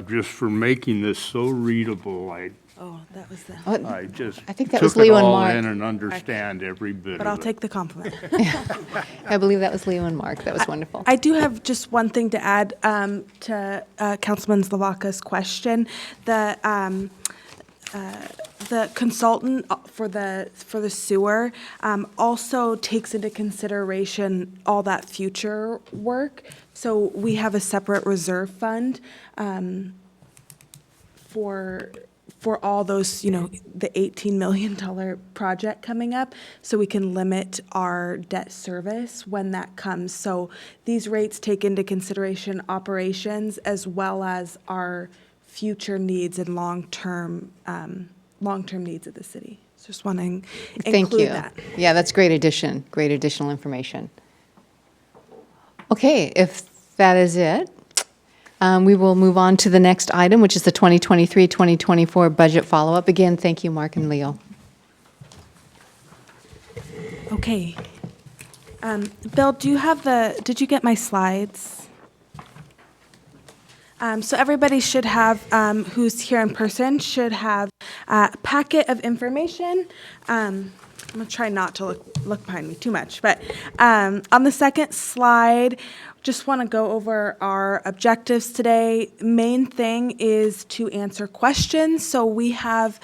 just for making this so readable. Oh, that was the, I just I think that was took it Leo and all Mark. in and understand every bit But of I'll it. take the compliment. I believe that was Leo and Mark. That was wonderful. I do have just one thing to add to Councilman Zlavaka's question. The consultant for the sewer also takes into consideration all that future work. So we have a separate reserve fund for all those, the $18 million project coming up, so we can limit our debt service when that comes. So these rates take into consideration operations as well as our future needs and long-term needs of the city. So just want to Thank you. include that. Yeah, that's great addition, great additional information. Okay, if that is it, we will move on to the next item, which is the 2023-2024 budget follow-up. Again, thank you, Mark and Leo. Okay. Bill, did you get my slides? So everybody should have, who's here in person, should have a packet of information. I'm going to try not to look behind me too much, but on the second slide, just want to go over our objectives today. Main thing is to answer questions. So we have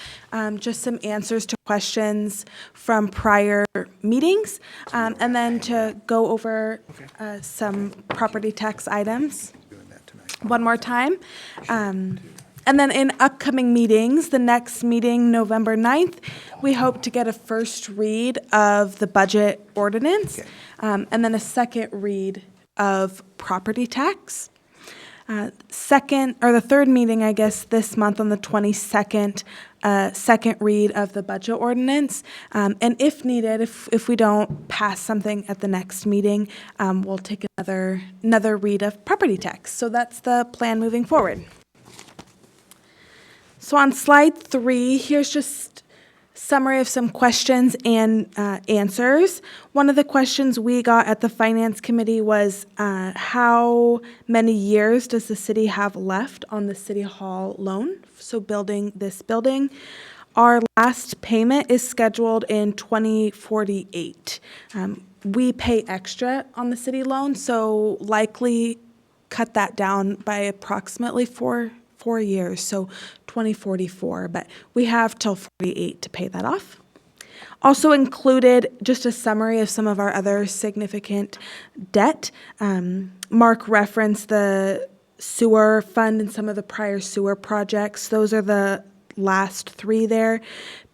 just some answers to questions from prior meetings, and then to go over some property tax items one more time. And then in upcoming meetings, the next meeting, November 9th, we hope to get a first read of the budget ordinance, and then a second read of property tax. The third meeting, I guess, this month on the 22nd, second read of the budget ordinance. And if needed, if we don't pass something at the next meeting, we'll take another read of property tax. So that's the plan moving forward. So on slide 3, here's just summary of some questions and answers. One of the questions we got at the Finance Committee was how many years does the city have left on the City Hall loan? So building this building. Our last payment is scheduled in 2048. We pay extra on the city loan, so likely cut that down by approximately four years, so 2044, but we have till 48 to pay that off. Also included just a summary of some of our other significant debt. Mark referenced the sewer fund and some of the prior sewer projects. Those are the last 3 there,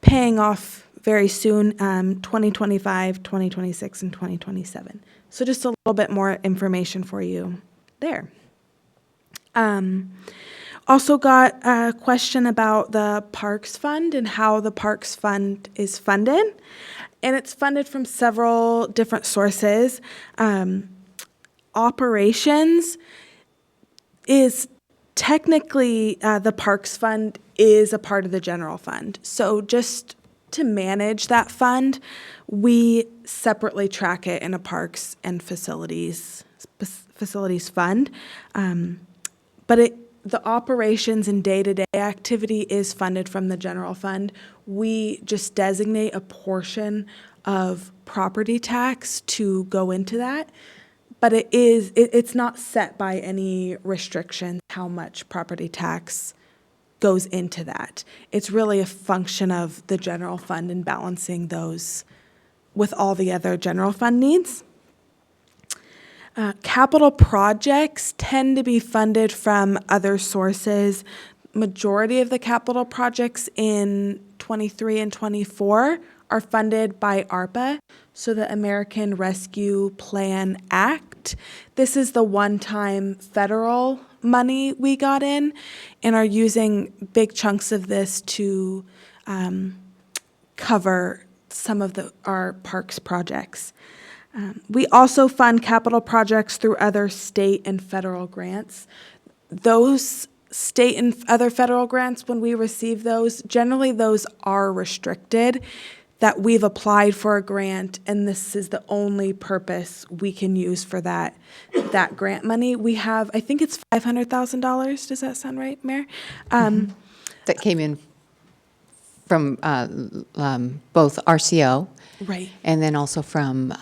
paying off very soon, 2025, 2026, and 2027. So just a little bit more information for you there. Also got a question about the Parks Fund and how the Parks Fund is funded. And it's funded from several different sources. Operations is technically, the Parks Fund is a part of the general fund. So just to manage that fund, we separately track it in a Parks and Facilities fund. But the operations and day-to-day activity is funded from the general fund. We just designate a portion of property tax to go into that, but it's not set by any restriction how much property tax goes into that. It's really a function of the general fund and balancing those with all the other general fund needs. Capital projects tend to be funded from other sources. Majority of the capital projects in 23 and 24 are funded by ARPA, so the American Rescue Plan Act. This is the one-time federal money we got in and are using big chunks of this to cover some of our parks projects. We also fund capital projects through other state and federal grants. Those state and other federal grants, when we receive those, generally those are restricted, that we've applied for a grant and this is the only purpose we can use for that grant money. We have, I think it's $500,000. Does that sound right, Mayor? That came in from both RCO. Right. And then also from,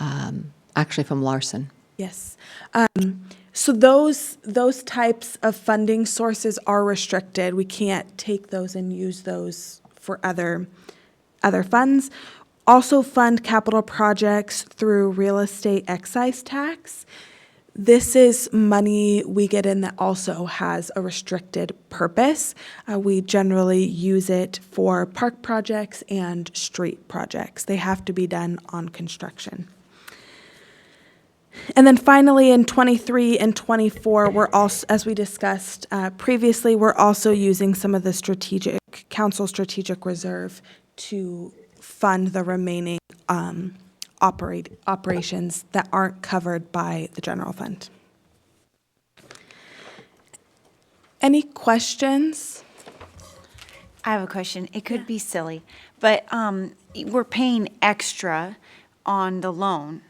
actually from Larson. Yes. So those types of funding sources are restricted. We can't take those and use those for other funds. Also fund capital projects through real estate excise tax. This is money we get in that also has a restricted purpose. We generally use it for park projects and street projects. They have to be done on construction. And then finally, in 23 and 24, we're also, as we discussed previously, we're also using some of the council strategic reserve to fund the remaining operations that aren't covered by the general fund. Any questions? I have a question. It could be silly, but we're paying extra on the loan.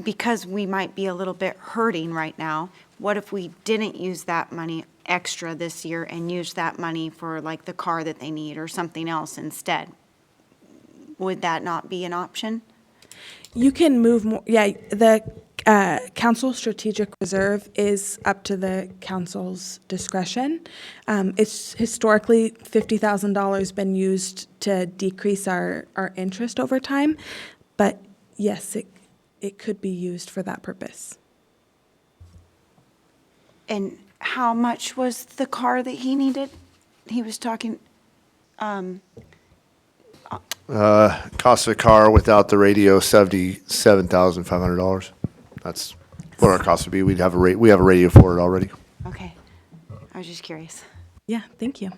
Because we might be a little bit hurting right now, what if we didn't use that money extra this year and use that money for like the car that they need or something else instead? Would that not be an option? You can move more. Yeah, the council strategic reserve is up to the council's discretion. It's historically $50,000 been used to decrease our interest over time, but yes, it could be used for that purpose. And how much was the car that he needed? He was talking, Cost of the car without the radio, $77,500. That's what our cost would be. We have a radio for it already. okay. I was just curious. Yeah, thank you.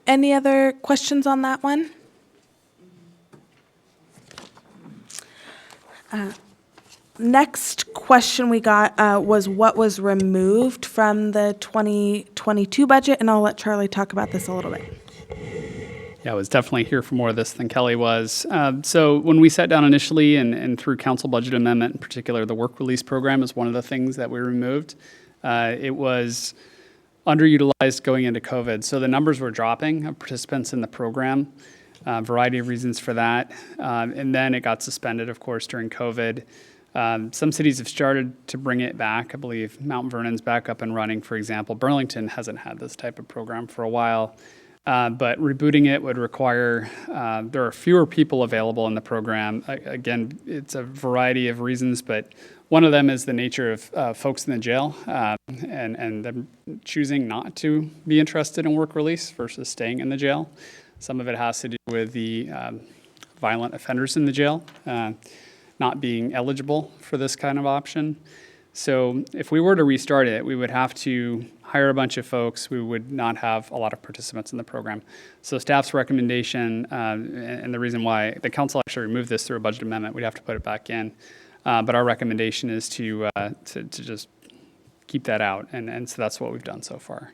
Any other questions on that one? Next question we got was what was removed from the 2022 budget, and I'll let Charlie talk about this a little bit. Yeah, I was definitely here for more of this than Kelly was. So when we sat down initially and through council budget amendment, in particular, the work release program is one of the things that we removed. It was underutilized going into COVID. So the numbers were dropping of participants in the program, variety of reasons for that. And then it got suspended, of course, during COVID. Some cities have started to bring it back. I believe Mount Vernon's back up and running, for example. Burlington hasn't had this type of program for a while. But rebooting it would require, there are fewer people available in the program. Again, it's a variety of reasons, but one of them is the nature of folks in the jail and them choosing not to be interested in work release versus staying in the jail. Some of it has to do with the violent offenders in the jail not being eligible for this kind of option. So if we were to restart it, we would have to hire a bunch of folks. We would not have a lot of participants in the program. So staff's recommendation, and the reason why the council actually removed this through a budget amendment, we'd have to put it back in. But our recommendation is to just keep that out. And so that's what we've done so far.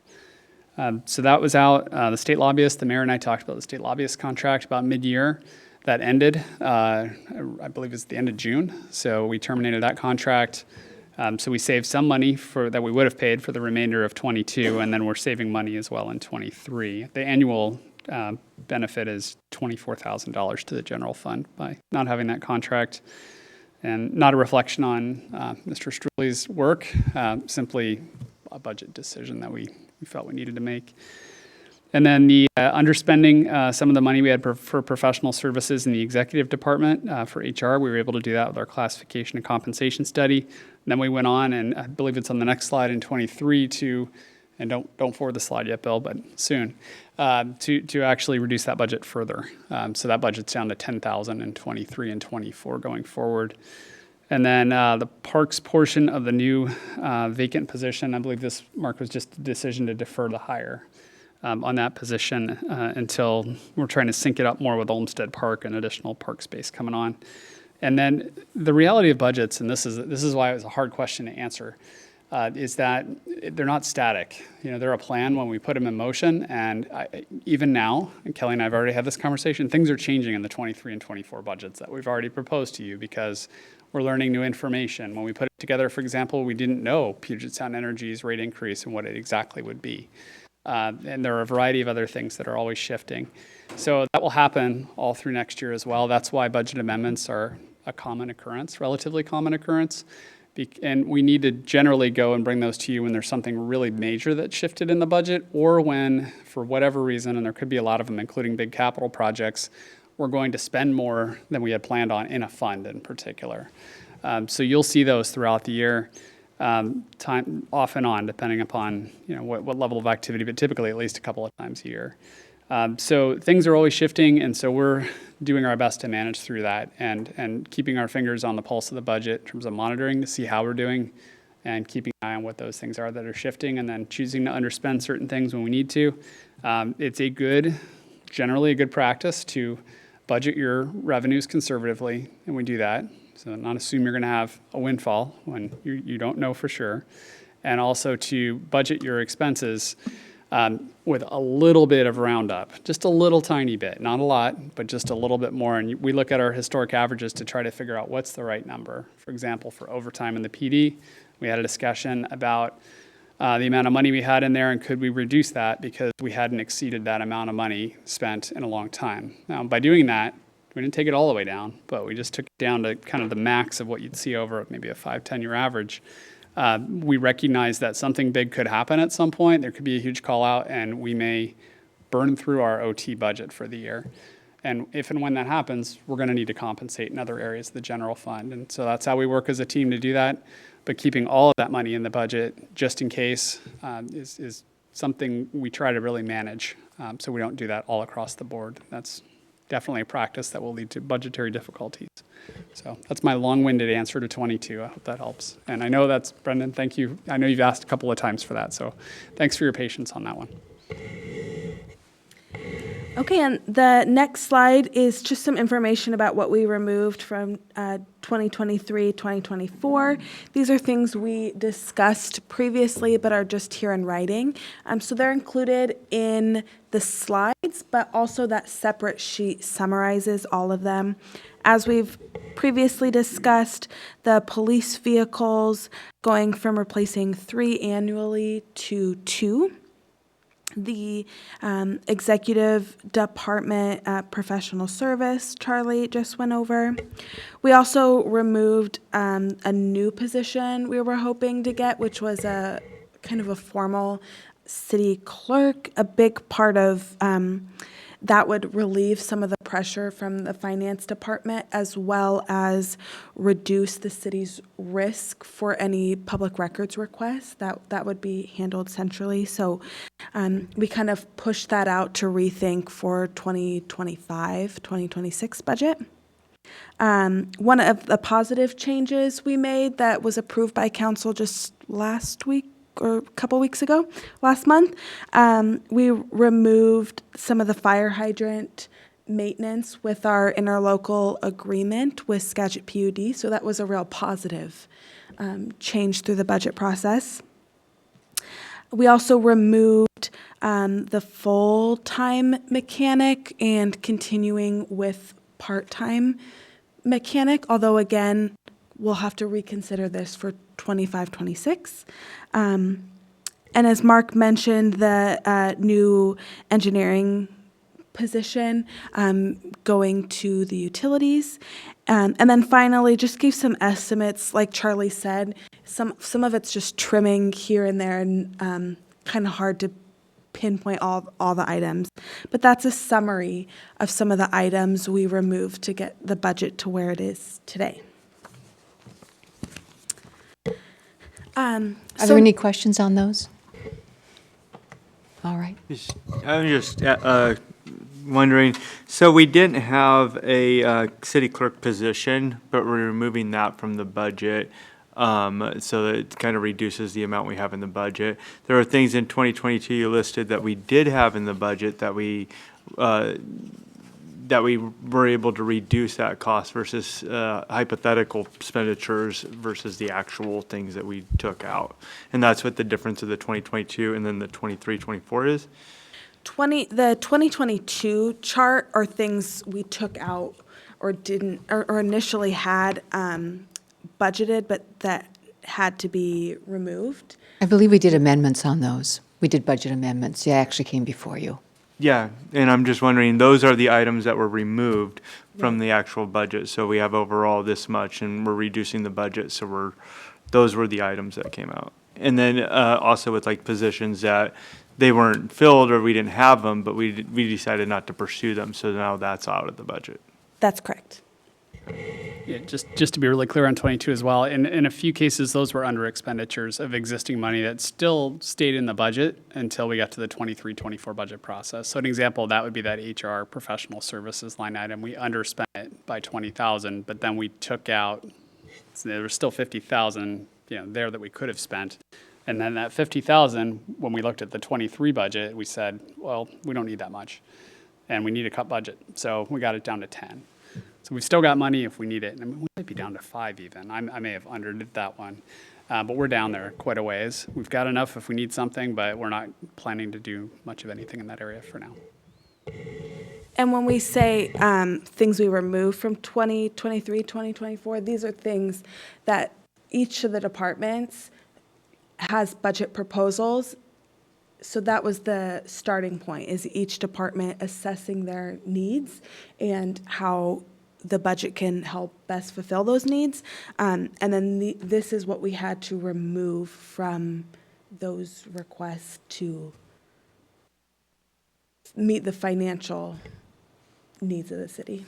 So that was out. The state lobbyist, the mayor and I talked about the state lobbyist contract about mid-year. That ended, I believe it's the end of June. So we terminated that contract. So we saved some money that we would have paid for the remainder of 22, and then we're saving money as well in 23. The annual benefit is $24,000 to the general fund by not having that contract, and not a reflection on Mr. Struley's work, simply a budget decision that we felt we needed to make. And then the underspending some of the money we had for professional services in the executive department for HR. We were able to do that with our classification and compensation study. And then we went on, and I believe it's on the next slide in 23 to, and don't forward the slide yet, Bill, but soon, to actually reduce that budget further. So that budget's down to 10,000 in 23 and 24 going forward. And then the parks portion of the new vacant position, I believe this, Mark, was just a decision to defer the hire on that position until we're trying to sync it up more with Olmsted Park and additional park space coming on. And then the reality of budgets, and this is why it was a hard question to answer, is that they're not static. You know, they're a plan when we put them in motion. And even now, and Kelly and I have already had this conversation, things are changing in the 23 and 24 budgets that we've already proposed to you because we're learning new information. When we put it together, for example, we didn't know Puget Sound Energy's rate increase and what it exactly would be. And there are a variety of other things that are always shifting. So that will happen all through next year as well. That's why budget amendments are a common occurrence, relatively common occurrence. And we need to generally go and bring those to you when there's something really major that shifted in the budget, or when, for whatever reason, and there could be a lot of them, including big capital projects, we're going to spend more than we had planned on in a fund in particular. So you'll see those throughout the year. Time off and on, depending upon what level of activity, but typically at least a couple of times a year. So things are always shifting, and so we're doing our best to manage through that and keeping our fingers on the pulse of the budget in terms of monitoring to see how we're doing and keeping an eye on what those things are that are shifting, and then choosing to underspend certain things when we need to. It's generally a good practice to budget your revenues conservatively, and we do that. So not assume you're going to have a windfall when you don't know for sure. And also to budget your expenses with a little bit of roundup, just a little tiny bit, not a lot, but just a little bit more. And we look at our historic averages to try to figure out what's the right number. For example, for overtime in the PD, we had a discussion about the amount of money we had in there and could we reduce that because we hadn't exceeded that amount of money spent in a long time. Now, by doing that, we didn't take it all the way down, but we just took it down to kind of the max of what you'd see over maybe a 5-10 year average. We recognize that something big could happen at some point. There could be a huge call out, and we may burn through our OT budget for the year. And if and when that happens, we're going to need to compensate in other areas of the general fund. And so that's how we work as a team to do that. But keeping all of that money in the budget just in case is something we try to really manage, so we don't do that all across the board. That's definitely a practice that will lead to budgetary difficulties. So that's my long-winded answer to 22. I hope that helps. And I know that's, Brendan, thank you. I know you've asked a couple of times for that, so thanks for your patience on that one. Okay, and the next slide is just some information about what we removed from 2023, 2024. These are things we discussed previously but are just here in writing. So they're included in the slides, but also that separate sheet summarizes all of them. As we've previously discussed, the police vehicles going from replacing 3 annually to 2. The executive department professional service, Charlie just went over. We also removed a new position we were hoping to get, which was a kind of a formal city clerk. A big part of that would relieve some of the pressure from the finance department, as well as reduce the city's risk for any public records requests. That would be handled centrally. So we kind of pushed that out to rethink for 2025, 2026 budget. One of the positive changes we made that was approved by council just last week or a couple weeks ago, last month, we removed some of the fire hydrant maintenance with our interlocal agreement with Skagit PUD. So that was a real positive change through the budget process. We also removed the full-time mechanic and continuing with part-time mechanic, although again, we'll have to reconsider this for 25, 26. And as Mark mentioned, the new engineering position going to the utilities. And then finally, just gave some estimates, like Charlie said, some of it's just trimming here and there and kind of hard to pinpoint all the items. But that's a summary of some of the items we removed to get the budget to where it is today. Are there any questions on those? All right. I'm just wondering, so we didn't have a city clerk position, but we're removing that from the budget, so that it kind of reduces the amount we have in the budget. There are things in 2022 you listed that we did have in the budget that we were able to reduce that cost versus hypothetical expenditures versus the actual things that we took out. And that's what the difference of the 2022 and then the 23-24 is? The 2022 chart are things we took out or didn't, or initially had budgeted, but that had to be removed. I believe we did amendments on those. We did budget amendments. Yeah, actually came before you. Yeah, and I'm just wondering, those are the items that were removed from the actual budget. So we have overall this much, and we're reducing the budget, so those were the items that came out. And then also with like positions that they weren't filled or we didn't have them, but we decided not to pursue them, so now that's out of the budget. That's correct. Yeah, just to be really clear on 22 as well, in a few cases, those were under expenditures of existing money that still stayed in the budget until we got to the 23-24 budget process. So an example of that would be that HR professional services line item. We underspent it by 20,000, but then we took out, so there was still 50,000, there that we could have spent. And then that 50,000, when we looked at the 23 budget, we said, well, we don't need that much, and we need a cut budget. So we got it down to 10. So we've still got money if we need it. And we might be down to 5 even. I may have underdid that one. But we're down there quite a ways. We've got enough if we need something, but we're not planning to do much of anything in that area for now. And when we say things we remove from 2023, 2024, these are things that each of the departments has budget proposals. So that was the starting point, is each department assessing their needs and how the budget can help best fulfill those needs. And then this is what we had to remove from those requests to meet the financial needs of the city.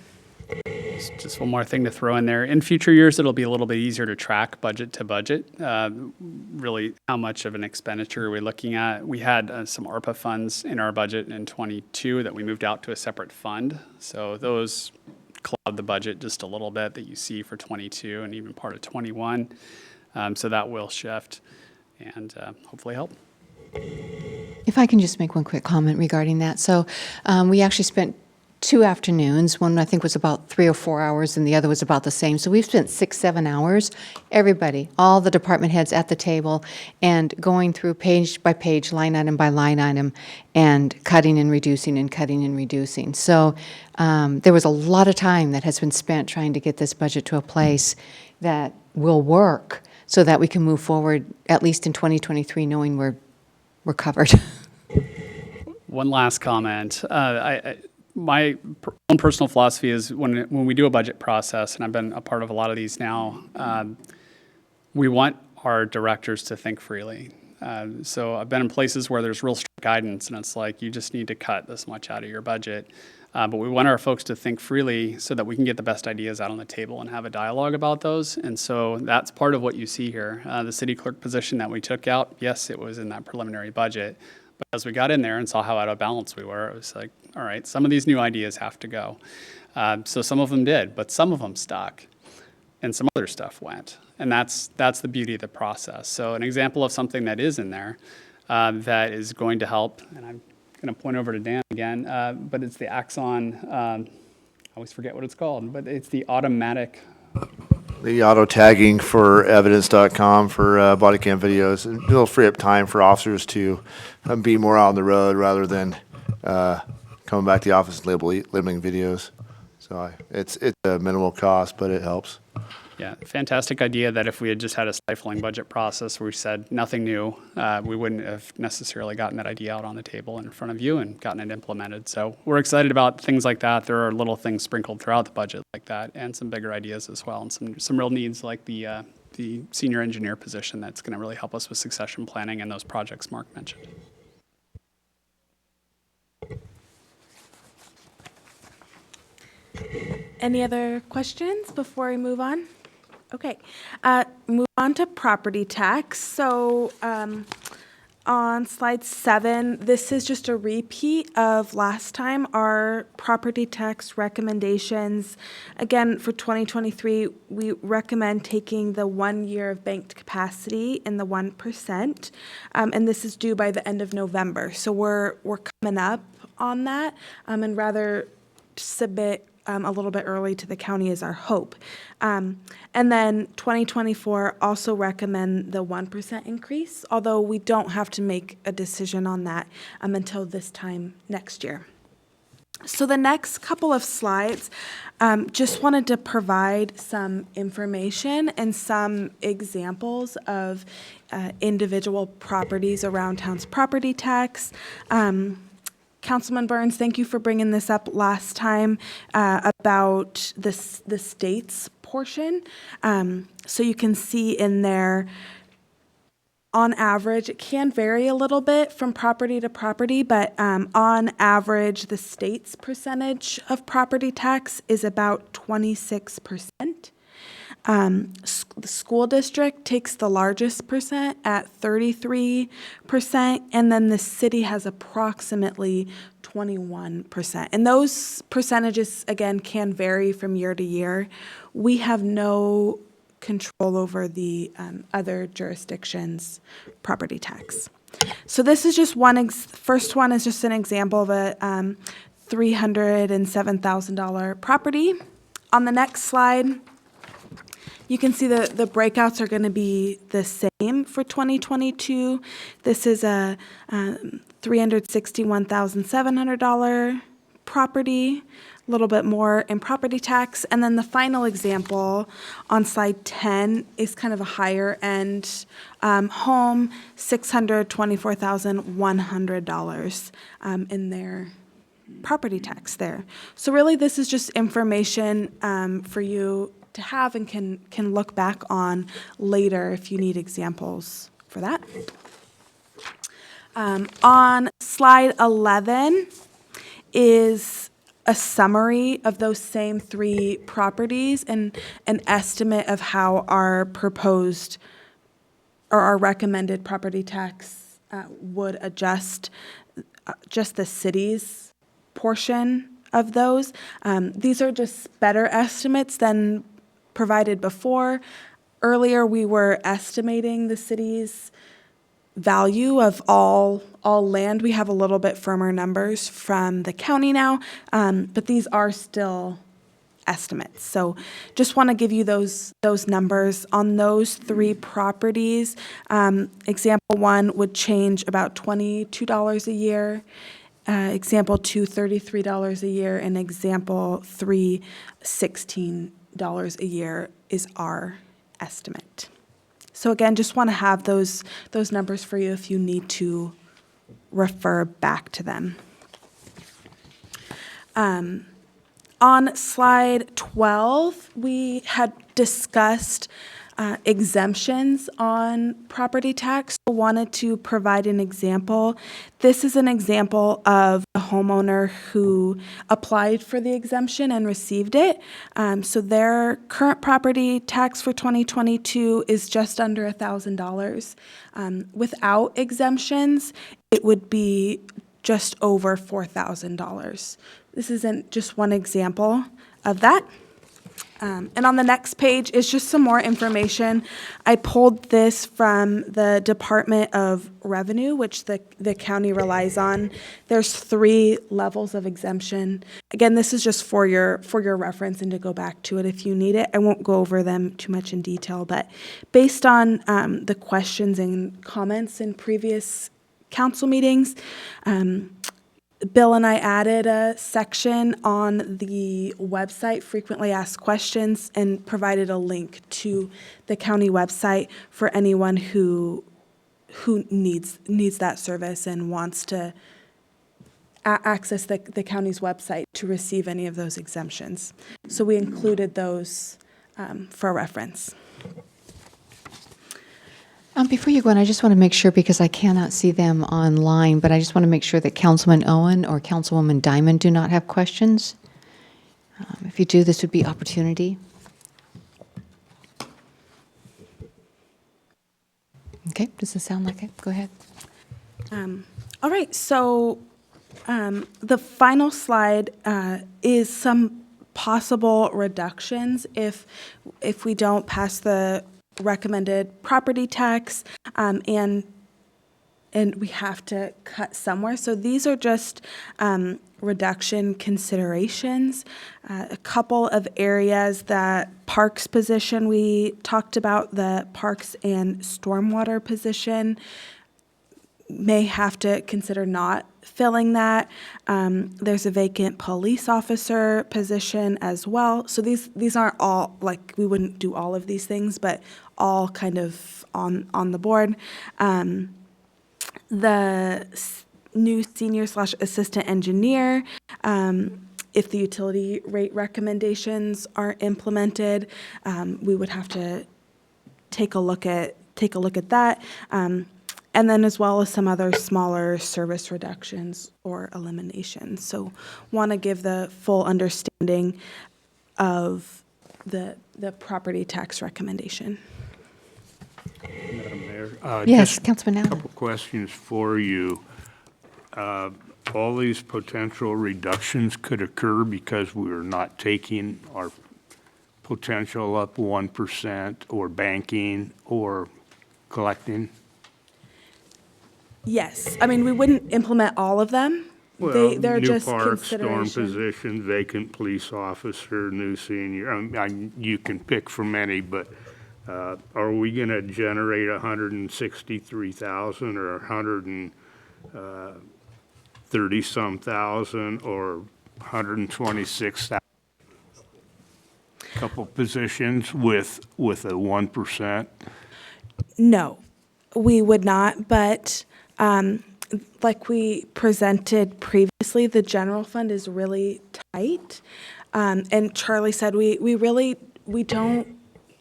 Just one more thing to throw in there. In future years, it'll be a little bit easier to track budget to budget, really how much of an expenditure are we looking at. We had some ARPA funds in our budget in 22 that we moved out to a separate fund. So those cloud the budget just a little bit that you see for 22 and even part of 21. So that will shift and hopefully help. If I can just make one quick comment regarding that. So we actually spent 2 afternoons. One I think was about 3 or 4 hours, and the other was about the same. So we've spent 6-7 hours, everybody, all the department heads at the table, and going through page by page, line item by line item, and cutting and reducing and cutting and reducing. So there was a lot of time that has been spent trying to get this budget to a place that will work, so that we can move forward at least in 2023, knowing we're covered. One last comment. My own personal philosophy is when we do a budget process, and I've been a part of a lot of these now, we want our directors to think freely. So I've been in places where there's real strict guidance, and it's like, you just need to cut this much out of your budget. But we want our folks to think freely so that we can get the best ideas out on the table and have a dialogue about those. And so that's part of what you see here. The city clerk position that we took out, yes, it was in that preliminary budget. But as we got in there and saw how out of balance we were, it was like, all right, some of these new ideas have to go. So some of them did, but some of them stuck, and some other stuff went. And that's the beauty of the process. So an example of something that is in there that is going to help, and I'm going to point over to Dan again, but it's the Axon, I always forget what it's called, but it's the automatic. The auto tagging for evidence.com for body cam videos. It'll free up time for officers to be more out on the road rather than coming back to the office and labeling videos. So it's a minimal cost, but it helps. Yeah, fantastic idea that if we had just had a stifling budget process where we said nothing new, we wouldn't have necessarily gotten that idea out on the table in front of you and gotten it implemented. So we're excited about things like that. There are little things sprinkled throughout the budget like that, and some bigger ideas as well, and some real needs like the senior engineer position that's going to really help us with succession planning and those projects Mark mentioned. Any other questions before we move on? Okay, move on to property tax. So on slide 7, this is just a repeat of last time, our property tax recommendations. Again, for 2023, we recommend taking the 1 year of banked capacity in the 1%, and this is due by the end of November. So we're coming up on that, and rather submit a little bit early to the county is our hope. And then 2024 also recommend the 1% increase, although we don't have to make a decision on that until this time next year. So the next couple of slides, just wanted to provide some information and some examples of individual properties around town's property tax. Councilman Burns, thank you for bringing this up last time about the state's portion. So you can see in there, on average, it can vary a little bit from property to property, but on average, the state's percentage of property tax is about 26%. The school district takes the largest percent at 33%, and then the city has approximately 21%. And those percentages, again, can vary from year to year. We have no control over the other jurisdictions' property tax. So this is just first one is just an example of a $307,000 property. On the next slide, you can see the breakouts are going to be the same for 2022. This is a $361,700 property, a little bit more in property tax. And then the final example on slide 10 is kind of a higher end home, $624,100 in their property tax there. So really this is just information for you to have and can look back on later if you need examples for that. On slide 11 is a summary of those same 3 properties and an estimate of how our proposed or our recommended property tax would adjust just the city's portion of those. These are just better estimates than provided before. Earlier, we were estimating the city's value of all land. We have a little bit firmer numbers from the county now, but these are still estimates. So just want to give you those numbers on those 3 properties. Example 1 would change about $22 a year. Example 2, $33 a year, and example 3, $16 a year is our estimate. So again, just want to have those numbers for you if you need to refer back to them. On slide 12, we had discussed exemptions on property tax. I wanted to provide an example. This is an example of a homeowner who applied for the exemption and received it. So their current property tax for 2022 is just under $1,000. Without exemptions, it would be just over $4,000. This isn't just one example of that. And on the next page is just some more information. I pulled this from the Department of Revenue, which the county relies on. There's 3 levels of exemption. Again, this is just for your reference and to go back to it if you need it. I won't go over them too much in detail, but based on the questions and comments in previous council meetings, Bill and I added a section on the website, frequently asked questions, and provided a link to the county website for anyone who needs that service and wants to access the county's website to receive any of those exemptions. So we included those for reference. Before you go on, I just want to make sure, because I cannot see them online, but I just want to make sure that Councilman Owen or Councilwoman Diamond do not have questions. If you do, this would be opportunity. Okay, does this sound like it? Go ahead. All right, so the final slide is some possible reductions if we don't pass the recommended property tax, and we have to cut somewhere. So these are just reduction considerations. A couple of areas that parks position, we talked about the parks and stormwater position, may have to consider not filling that. There's a vacant police officer position as well. So these aren't all, like, we wouldn't do all of these things, but all kind of on the board. The new senior/assistant engineer, if the utility rate recommendations are implemented, we would have to take a look at that. And then as well as some other smaller service reductions or eliminations. So want to give the full understanding of the property tax recommendation. Madam Mayor. Yes, just Councilman a Allen. couple questions for you. All these potential reductions could occur because we're not taking our potential up 1% or banking or collecting? Yes, I mean, we wouldn't implement all of them. They're just New park, storm consideration. position, vacant police officer, new senior, you can pick from any, but are we gonna generate 163,000 or 130-some thousand or 126,000? Couple positions with a 1%? No, we would not, but like we presented previously, the general fund is really tight. And Charlie said we don't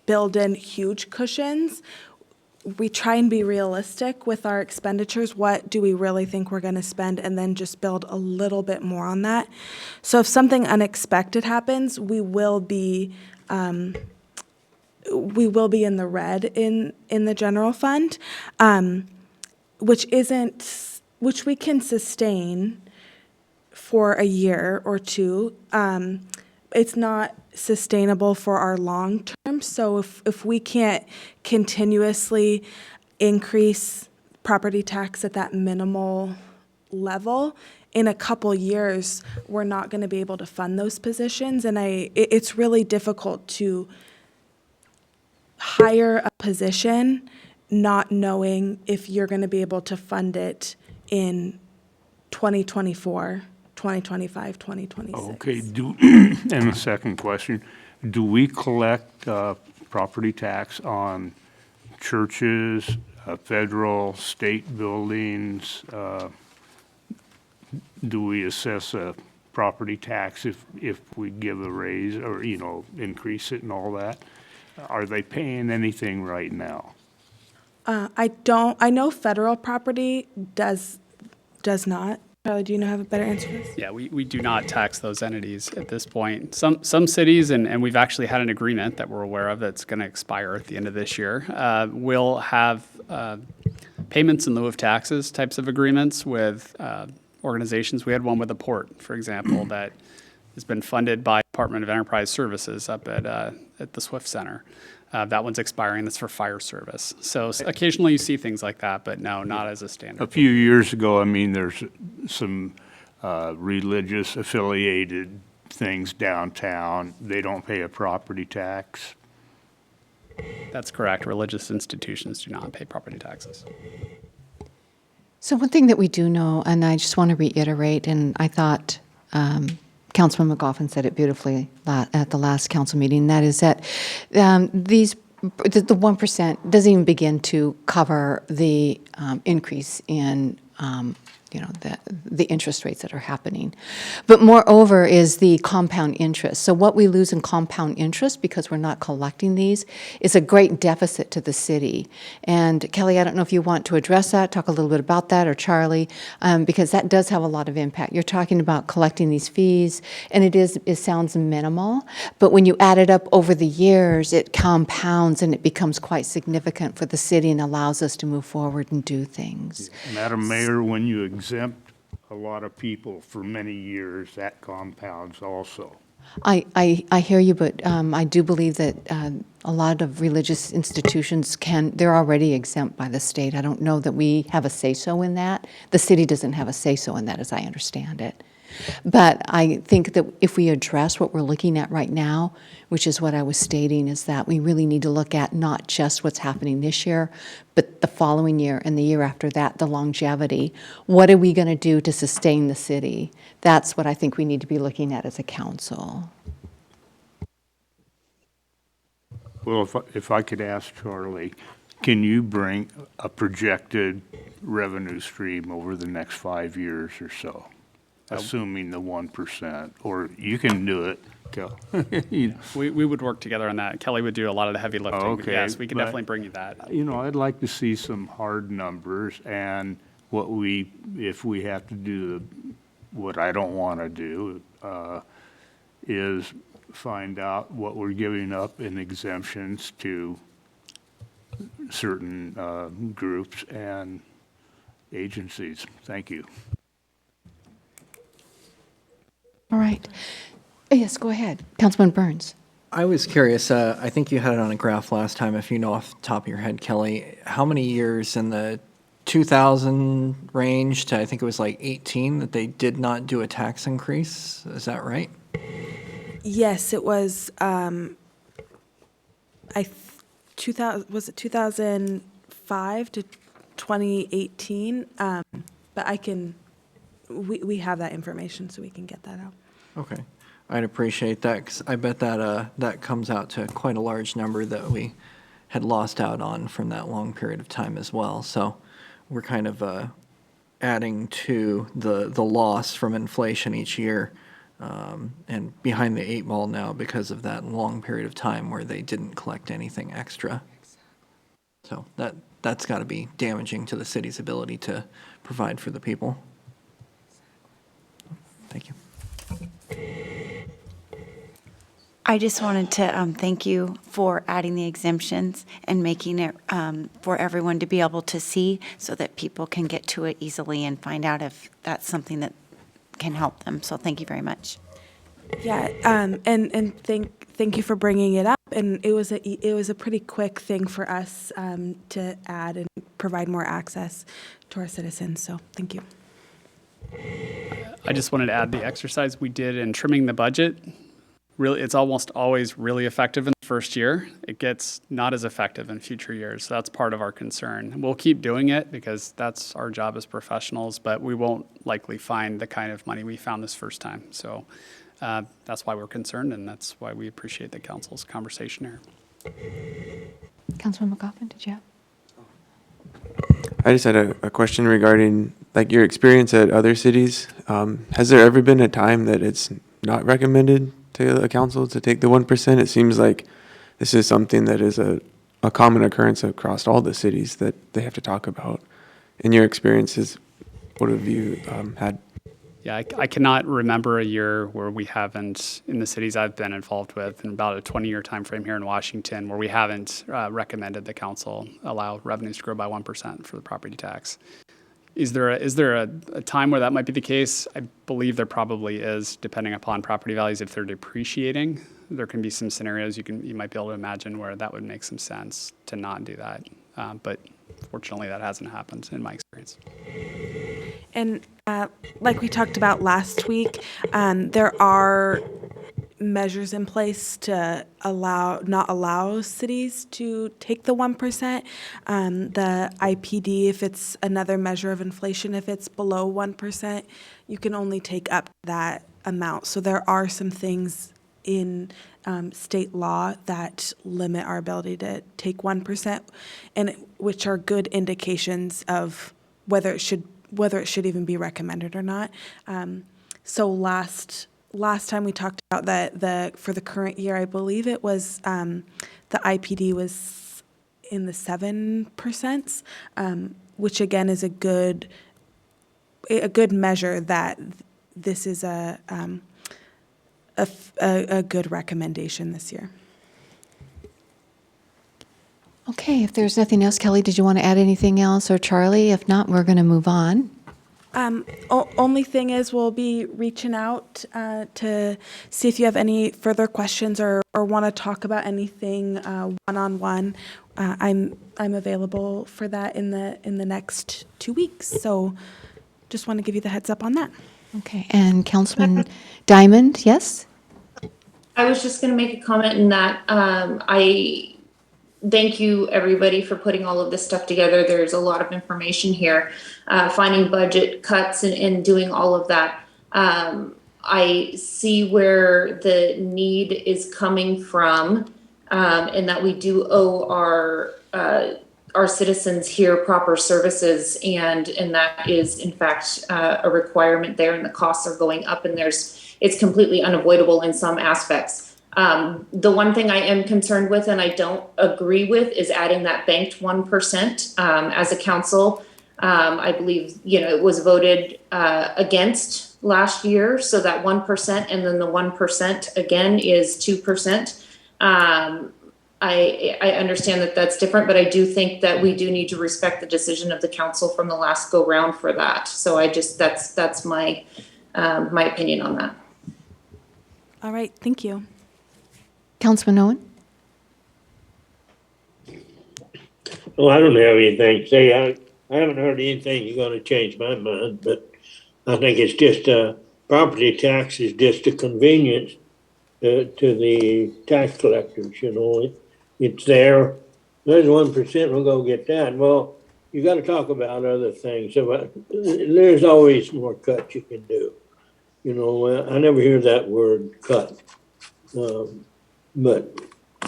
build in huge cushions. We try and be realistic with our expenditures. What do we really think we're going to spend, and then just build a little bit more on that. So if something unexpected happens, we will be in the red in the general fund, which we can sustain for a year or two. It's not sustainable for our long term. So if we can't continuously increase property tax at that minimal level, in a couple years, we're not going to be able to fund those positions. And it's really difficult to hire a position not knowing if you're going to be able to fund it in 2024, 2025, 2026. Okay, and the second question, do we collect property tax on churches, federal, state buildings? Do we assess a property tax if we give a raise or, increase it and all that? Are they paying anything right now? I know federal property does not. Charlie, do you have a better answer for this? Yeah, we do not tax those entities at this point. Some cities, and we've actually had an agreement that we're aware of that's going to expire at the end of this year, will have payments in lieu of taxes types of agreements with organizations. We had one with the port, for example, that has been funded by Department of Enterprise Services up at the Swift Center. That one's expiring. That's for fire service. So occasionally you see things like that, but no, not as a standard. A few years ago, there's some religious affiliated things downtown. They don't pay a property tax. That's correct. Religious institutions do not pay property taxes. So one thing that we do know, and I just want to reiterate, and I thought Councilman McGoffin said it beautifully at the last council meeting, that is that the 1% doesn't even begin to cover the increase in the interest rates that are happening. But moreover is the compound interest. So what we lose in compound interest because we're not collecting these is a great deficit to the city. And Kelly, I don't know if you want to address that, talk a little bit about that, or Charlie, because that does have a lot of impact. You're talking about collecting these fees, and it sounds minimal, but when you add it up over the years, it compounds and it becomes quite significant for the city and allows us to move forward and do things. Madam Mayor, when you exempt a lot of people for many years, that compounds also. I hear you, but I do believe that a lot of religious institutions they're already exempt by the state. I don't know that we have a say-so in that. The city doesn't have a say-so in that, as I understand it. But I think that if we address what we're looking at right now, which is what I was stating, is that we really need to look at not just what's happening this year, but the following year and the year after that, the longevity. What are we going to do to sustain the city? That's what I think we need to be looking at as a council. Well, if I could ask Charlie, can you bring a projected revenue stream over the next 5 years or so? Assuming the 1%, or you can do it. You know. We would work together on that. Kelly would do a lot of the heavy lifting. But Okay, yes, we can but, definitely bring you that. You know, I'd like to see some hard numbers, and if we have to do what I don't want to do, is find out what we're giving up in exemptions to certain groups and agencies. Thank you. All right. Yes, go ahead. Councilman Burns. I was curious, I think you had it on a graph last time, if you know off the top of your head, Kelly, how many years in the 2000 range to, I think it was like 18, that they did not do a tax increase? Is that right? Yes, it was, 2000, was it 2005 to 2018? But we have that information, so we can get that out. Okay. I'd appreciate that, because I bet that comes out to quite a large number that we had lost out on from that long period of time as well. So we're kind of adding to the loss from inflation each year, and behind the 8 ball now because of that long period of time where they didn't collect anything extra. So that's got to be damaging to the city's ability to provide for the people. Thank you. I just wanted to thank you for adding the exemptions and making it for everyone to be able to see so that people can get to it easily and find out if that's something that can help them. So thank you very much. Yeah, and thank you for bringing it up. And it was a pretty quick thing for us to add and provide more access to our citizens. So thank you. I just wanted to add the exercise we did in trimming the budget. Really, it's almost always really effective in the first year. It gets not as effective in future years. So that's part of our concern. We'll keep doing it because that's our job as professionals, but we won't likely find the kind of money we found this first time. So that's why we're concerned, and that's why we appreciate the council's conversation here. Councilman McGoffin, did you have? I just had a question regarding like your experience at other cities. Has there ever been a time that it's not recommended to a council to take the 1%? It seems like this is something that is a common occurrence across all the cities that they have to talk about. In your experiences, what have you had? Yeah, I cannot remember a year where we haven't, in the cities I've been involved with, in about a 20-year time frame here in Washington, where we haven't recommended the council allow revenues to grow by 1% for the property tax. Is there a time where that might be the case? I believe there probably is, depending upon property values. If they're depreciating, there can be some scenarios you might be able to imagine where that would make some sense to not do that. But fortunately, that hasn't happened in my experience. And like we talked about last week, there are measures in place to not allow cities to take the 1%. The IPD, if it's another measure of inflation, if it's below 1%, you can only take up that amount. So there are some things in state law that limit our ability to take 1%, and which are good indications of whether it should whether it should even be recommended or not. So last time we talked about for the current year, I believe it was the IPD was in the 7%, which again is a good measure that this is a good recommendation this year. Okay, if there's nothing else, Kelly, did you want to add anything else, or Charlie? If not, we're going to move on. Only thing is we'll be reaching out to see if you have any further questions or want to talk about anything one-on-one. I'm available for that in the next 2 weeks. So just want to give you the heads up on that. Okay, and Councilman Diamond, yes? I was just going to make a comment in that I thank you, everybody, for putting all of this stuff together. There's a lot of information here, finding budget cuts and doing all of that. I see where the need is coming from, and that we do owe our citizens here proper services, and that is in fact a requirement there, and the costs are going up, and it's completely unavoidable in some aspects. The one thing I am concerned with and I don't agree with is adding that banked 1%. As a council, I believe, it was voted against last year. So that 1% and then the 1% again is 2%. I understand that that's different, but I do think that we do need to respect the decision of the council from the last go round for that. So that's my opinion on that. All right, thank you. Councilman Owen? Well, I don't have anything to say. I haven't heard anything you're going to change my mind, but I think it's just property tax is just a convenience to the tax collectors. It's there. There's 1%. We'll go get that. Well, you got to talk about other things. So there's always more cuts you can do. I never hear that word cut. But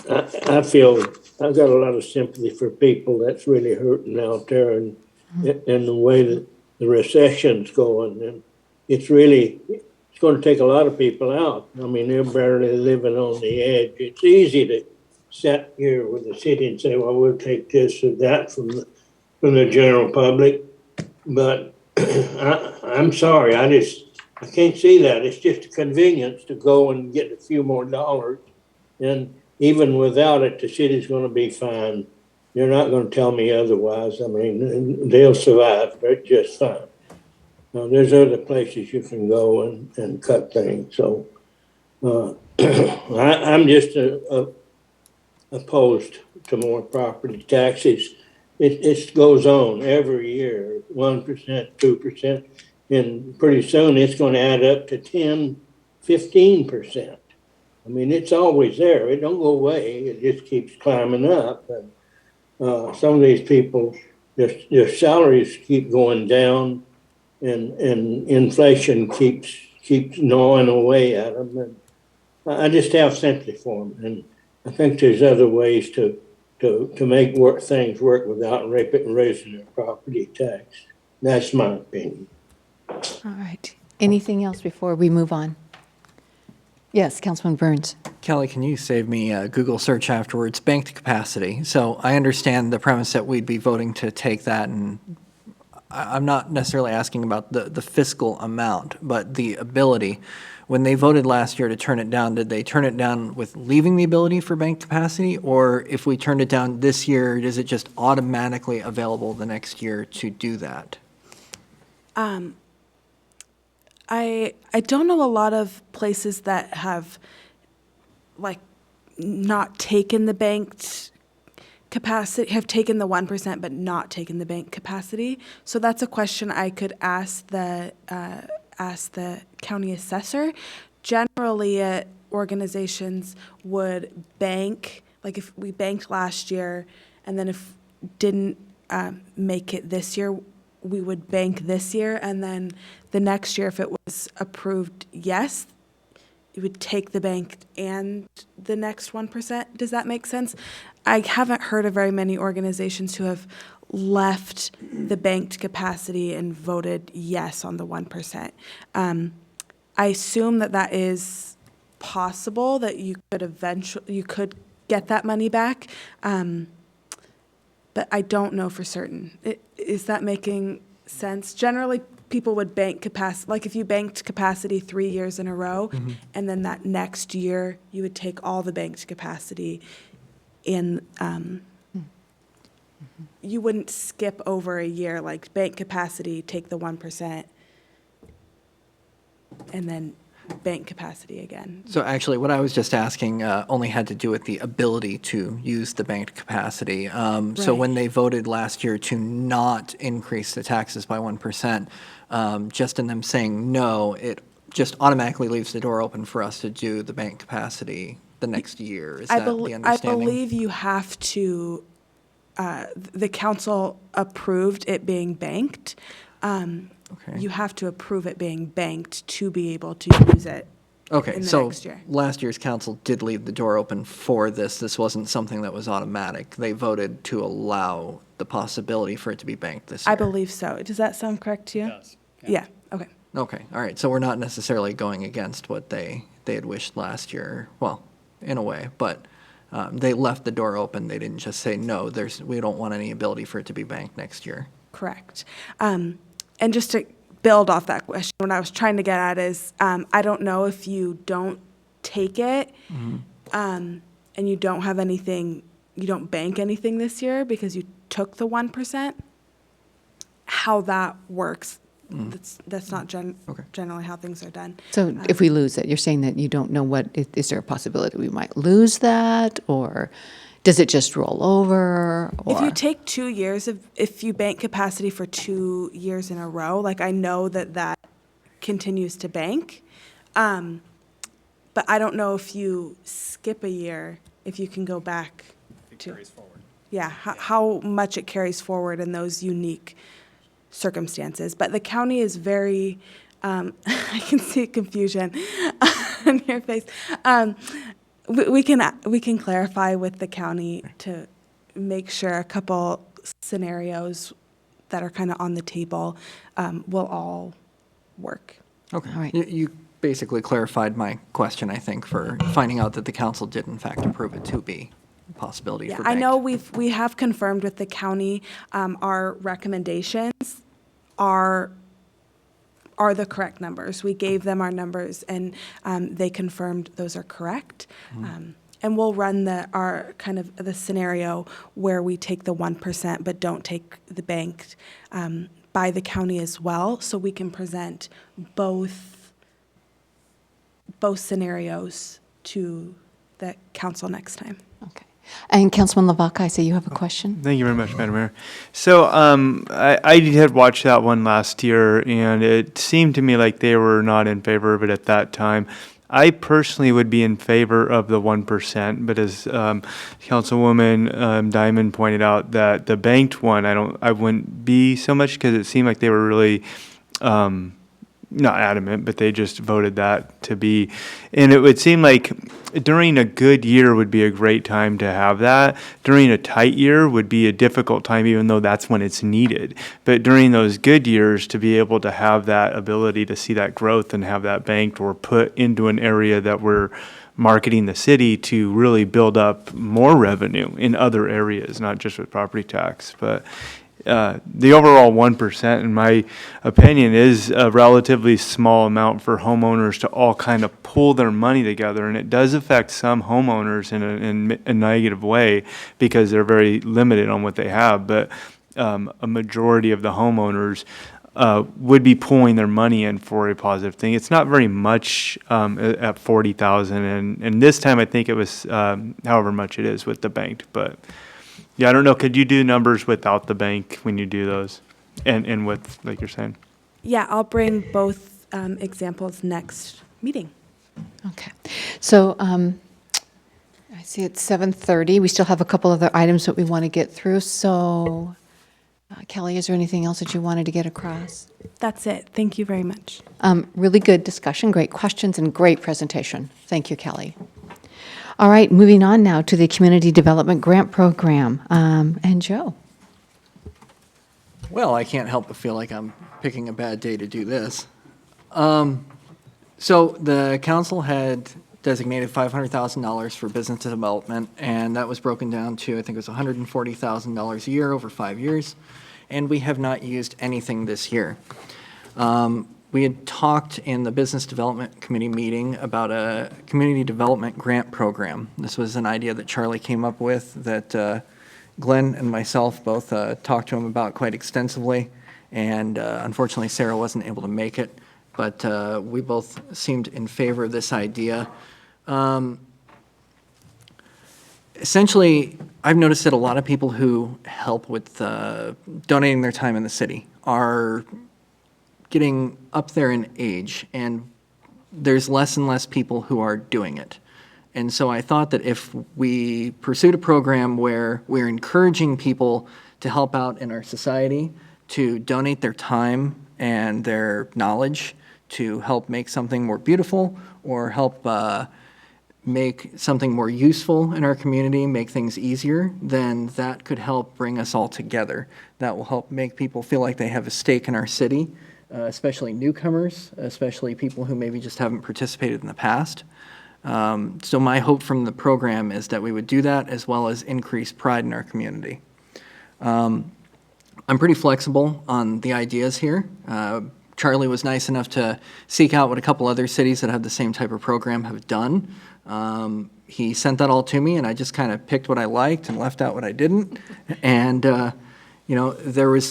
I feel I've got a lot of sympathy for people that's really hurting out there, and the way that the recession's going, and it's going to take a lot of people out. I mean, they're barely living on the edge. It's easy to sit here with the city and say, well, we'll take this or that from the general public, but I'm sorry, I can't see that. It's just a convenience to go and get a few more dollars. And even without it, the city's going to be fine. You're not going to tell me otherwise. I mean, they'll survive. They're just fine. Now, there's other places you can go and cut things. So I'm just opposed to more property taxes. It goes on every year, 1%, 2%, and pretty soon it's going to add up to 10, 15%. I mean, it's always there. It don't go away. It just keeps climbing up. And some of these people, their salaries keep going down, and inflation keeps gnawing away at them. And I just have sympathy for them. And I think there's other ways to make things work without raising their property tax. That's my opinion. All right. Anything else before we move on? Yes, Councilman Burns. Kelly, can you save me a Google search afterwards? Banked capacity. So I understand the premise that we'd be voting to take that, and I'm not necessarily asking about the fiscal amount, but the ability. When they voted last year to turn it down, did they turn it down with leaving the ability for banked capacity? Or if we turned it down this year, is it just automatically available the next year to do that? I don't know a lot of places that have not taken the banked capacity, have taken the 1% but not taken the bank capacity. So that's a question I could ask the county assessor. Generally, organizations would bank, like if we banked last year and then if didn't make it this year, we would bank this year, and then the next year, if it was approved, yes, you would take the banked and the next 1%. Does that make sense? I haven't heard of very many organizations who have left the banked capacity and voted yes on the 1%. I assume that that is possible, that you could get that money back, but I don't know for certain. Is that making sense? Generally, people would bank capacity, like if you banked capacity 3 years in a row, and then that next year you would take all the banked capacity in. You wouldn't skip over a year, like bank capacity, take the 1%, and then bank capacity again. So actually, what I was just asking only had to do with the ability to use the banked capacity. So Right. when they voted last year to not increase the taxes by 1%, just in them saying no, it just automatically leaves the door open for us to do the bank capacity the next year. Is that the I understanding? believe you have to, the council approved it being banked. Okay. You have to approve it being banked to be able to use it Okay, in the so next year. last year's council did leave the door open for this. This wasn't something that was automatic. They voted to allow the possibility for it to be banked this year. I believe so. Does that sound correct to you? Yes. Yeah, okay. Okay, all right, so we're not necessarily going against what they had wished last year, well, in a way, but they left the door open. They didn't just say, no, we don't want any ability for it to be banked next year. Correct. And just to build off that question, what I was trying to get at is, I don't know if you don't take it, and you don't have anything, you don't bank anything this year because you took the 1%, how that works. That's not generally how things are done. So if we lose it, you're saying that you don't know is there a possibility we might lose that, or does it just roll over? If you Or take 2 years if you bank capacity for 2 years in a row, like I know that continues to bank. But I don't know if you skip a year, if you can go back to. It carries forward. Yeah, how much it carries forward in those unique circumstances. But the county is very, I can see confusion on your face. We can clarify with the county to make sure a couple scenarios that are kind of on the table will all work. Okay. All right. You basically clarified my question, I think, for finding out that the council did in fact approve it to be a possibility Yeah, for I know banked. we have confirmed with the county, our recommendations are the correct numbers. We gave them our numbers and they confirmed those are correct. And we'll run the scenario where we take the 1% but don't take the banked by the county as well, so we can present both scenarios to the council next time. okay. And Councilman Lavaca, I say you have a question? Thank you very much, Madam Mayor. So I had watched that one last year, and it seemed to me like they were not in favor of it at that time. I personally would be in favor of the 1%, but as Councilwoman Diamond pointed out, that the banked one, I wouldn't be so much, because it seemed like they were really not adamant, but they just voted that to be. And it would seem like during a good year would be a great time to have that. During a tight year would be a difficult time, even though that's when it's needed. But during those good years, to be able to have that ability to see that growth and have that banked or put into an area that we're marketing the city to really build up more revenue in other areas, not just with property tax. But the overall 1%, in my opinion, is a relatively small amount for homeowners to all kind of pull their money together. And it does affect some homeowners in a negative way because they're very limited on what they have. But a majority of the homeowners would be pulling their money in for a positive thing. It's not very much at $40,000. And this time I think it was however much it is with the banked. But yeah, I don't know. Could you do numbers without the bank when you do those, and with, like you're saying? Yeah, I'll bring both examples next meeting. Okay. So I see it's 7:30. We still have a couple other items that we want to get through. So Kelly, is there anything else that you wanted to get across? That's it. Thank you very much. Really good discussion, great questions, and great presentation. Thank you, Kelly. All right, moving on now to the Community Development Grant Program. And Joe? Well, I can't help but feel like I'm picking a bad day to do this. So the council had designated $500,000 for business development, and that was broken down to, I think it was $140,000 a year over 5 years, and we have not used anything this year. We had talked in the Business Development Committee meeting about a community development grant program. This was an idea that Charlie came up with that Glenn and myself both talked to him about quite extensively, and unfortunately Sarah wasn't able to make it, but we both seemed in favor of this idea. Essentially, I've noticed that a lot of people who help with donating their time in the city are getting up there in age, and there's less and less people who are doing it. And so I thought that if we pursued a program where we're encouraging people to help out in our society, to donate their time and their knowledge to help make something more beautiful or help make something more useful in our community, make things easier, then that could help bring us all together. That will help make people feel like they have a stake in our city, especially newcomers, especially people who maybe just haven't participated in the past. So my hope from the program is that we would do that as well as increase pride in our community. I'm pretty flexible on the ideas here. Charlie was nice enough to seek out what a couple other cities that have the same type of program have done. He sent that all to me, and I just kind of picked what I liked and left out what I didn't. And, you know, there was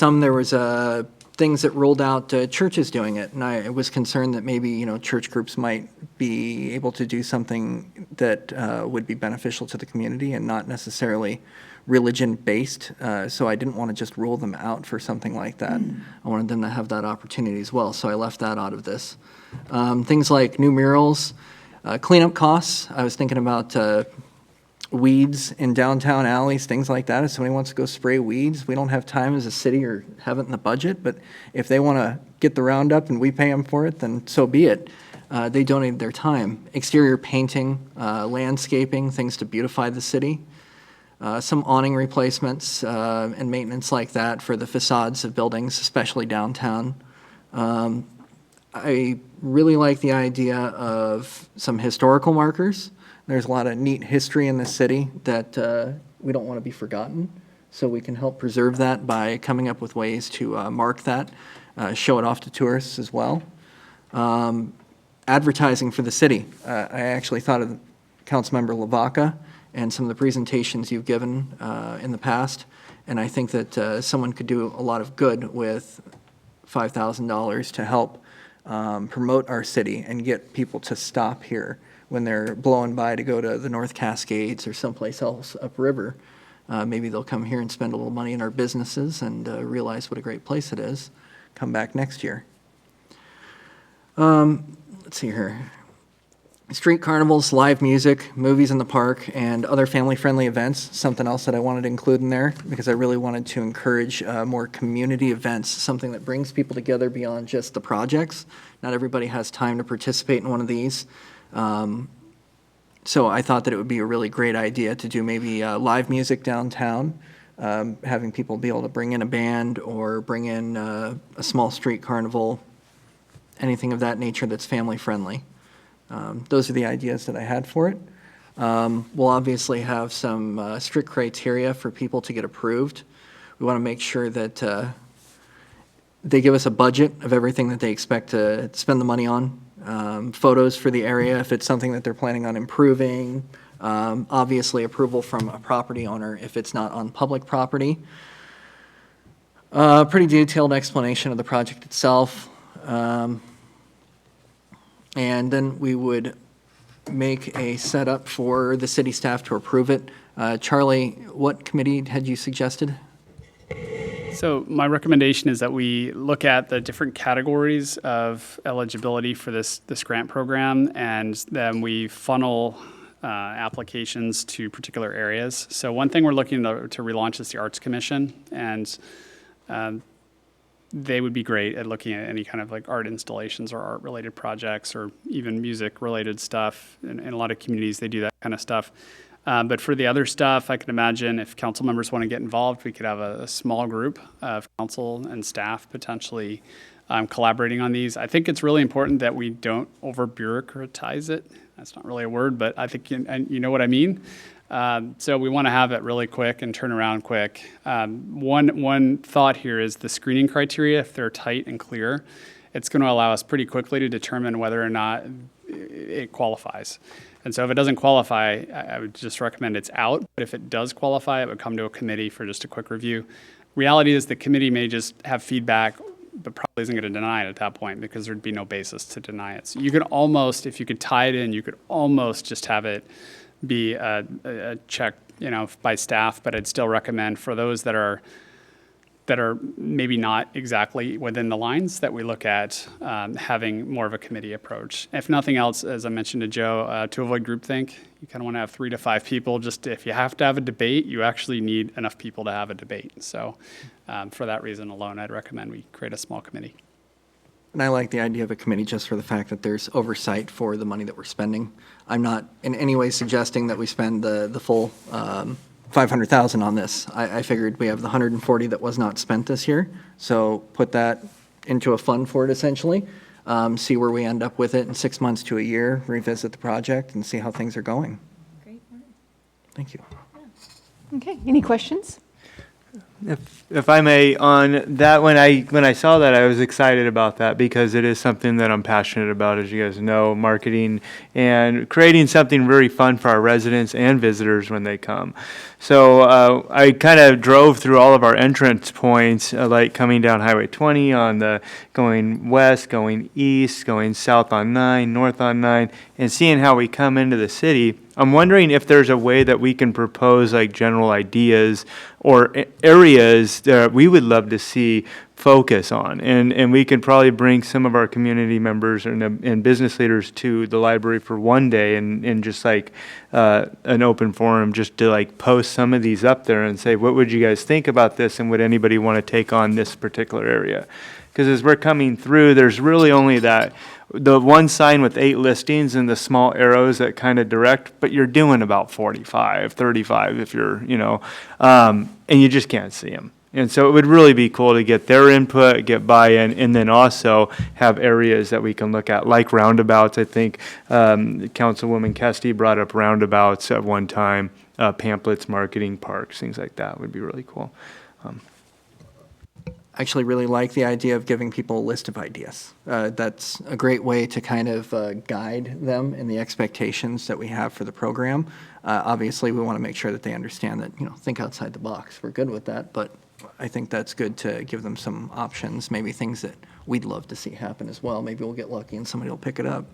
things that ruled out churches doing it, and I was concerned that maybe, you know, church groups might be able to do something that would be beneficial to the community and not necessarily religion-based, so I didn't want to just rule them out for something like that. I wanted them to have that opportunity as well, so I left that out of this. Things like new murals, cleanup costs. I was thinking about weeds in downtown alleys, things like that. If somebody wants to go spray weeds, we don't have time as a city or have it in the budget, but if they want to get the roundup and we pay them for it, then so be it. They donated their time. Exterior painting, landscaping, things to beautify the city. Some awning replacements and maintenance like that for the facades of buildings, especially downtown. I really like the idea of some historical markers. There's a lot of neat history in the city that we don't want to be forgotten. So we can help preserve that by coming up with ways to mark that, show it off to tourists as well. Advertising for the city. I actually thought of Councilmember Lavaca and some of the presentations you've given in the past. And I think that someone could do a lot of good with $5,000 to help promote our city and get people to stop here when they're blowing by to go to the North Cascades or someplace else upriver. Maybe they'll come here and spend a little money in our businesses and realize what a great place it is. Come back next year. Let's see here. Street carnivals, live music, movies in the park, and other family-friendly events, something else that I wanted to include in there because I really wanted to encourage more community events, something that brings people together beyond just the projects. Not everybody has time to participate in one of these. So I thought that it would be a really great idea to do maybe live music downtown, having people be able to bring in a band or bring in a small street carnival, anything of that nature that's family-friendly. Those are the ideas that I had for it. We'll obviously have some strict criteria for people to get approved. We want to make sure that they give us a budget of everything that they expect to spend the money on. Photos for the area if it's something that they're planning on improving. Obviously approval from a property owner if it's not on public property. Pretty detailed explanation of the project itself. And then we would make a setup for the city staff to approve it. Charlie, what committee had you suggested? So my recommendation is that we look at the different categories of eligibility for this grant program, and then we funnel applications to particular areas. So one thing we're looking to relaunch is the Arts Commission, and they would be great at looking at any kind of like art installations or art related projects or even music related stuff. In a lot of communities, they do that kind of stuff. But for the other stuff, I can imagine if council members want to get involved, we could have a small group of council and staff potentially collaborating on these. I think it's really important that we don't over bureaucratize it. That's not really a word, but I think you know what I mean. So we want to have it really quick and turn around quick. One thought here is the screening criteria, if they're tight and clear, it's going to allow us pretty quickly to determine whether or not it qualifies. And so if it doesn't qualify, I would just recommend it's out. But if it does qualify, it would come to a committee for just a quick review. Reality is the committee may just have feedback, but probably isn't going to deny it at that point because there'd be no basis to deny it. So you could almost, if you could tie it in, you could almost just have it be a check, by staff, but I'd still recommend for those that are maybe not exactly within the lines that we look at having more of a committee approach. If nothing else, as I mentioned to Joe, to avoid groupthink, you kind of want to have 3 to 5 people. Just if you have to have a debate, you actually need enough people to have a debate. So for that reason alone, I'd recommend we create a small committee. And I like the idea of a committee just for the fact that there's oversight for the money that we're spending. I'm not in any way suggesting that we spend the full 500,000 on this. I figured we have the 140 that was not spent this year, so put that into a fund for it essentially. See where we end up with it in 6 months to a year, revisit the project and see how things are going. Great. Thank you. Okay, any questions? If I may, on that, when I saw that, I was excited about that because it is something that I'm passionate about, as you guys know, marketing and creating something very fun for our residents and visitors when they come. So I kind of drove through all of our entrance points, like coming down Highway 20 on the going west, going east, going south on 9, north on 9, and seeing how we come into the city. I'm wondering if there's a way that we can propose like general ideas or areas that we would love to see focus on. And we can probably bring some of our community members and business leaders to the library for one day and just like an open forum just to like post some of these up there and say, what would you guys think about this and would anybody want to take on this particular area? Because as we're coming through, there's really only the one sign with 8 listings and the small arrows that kind of direct, but you're doing about 45, 35 if you're, and you just can't see them. And so it would really be cool to get their input, get buy-in, and then also have areas that we can look at, like roundabouts. I think Councilwoman Kesty brought up roundabouts at one time, pamphlets, marketing, parks, things like that would be really cool. I actually really like the idea of giving people a list of ideas. That's a great way to kind of guide them in the expectations that we have for the program. Obviously, we want to make sure that they understand that, think outside the box. We're good with that, but I think that's good to give them some options, maybe things that we'd love to see happen as well. Maybe we'll get lucky and somebody will pick it up.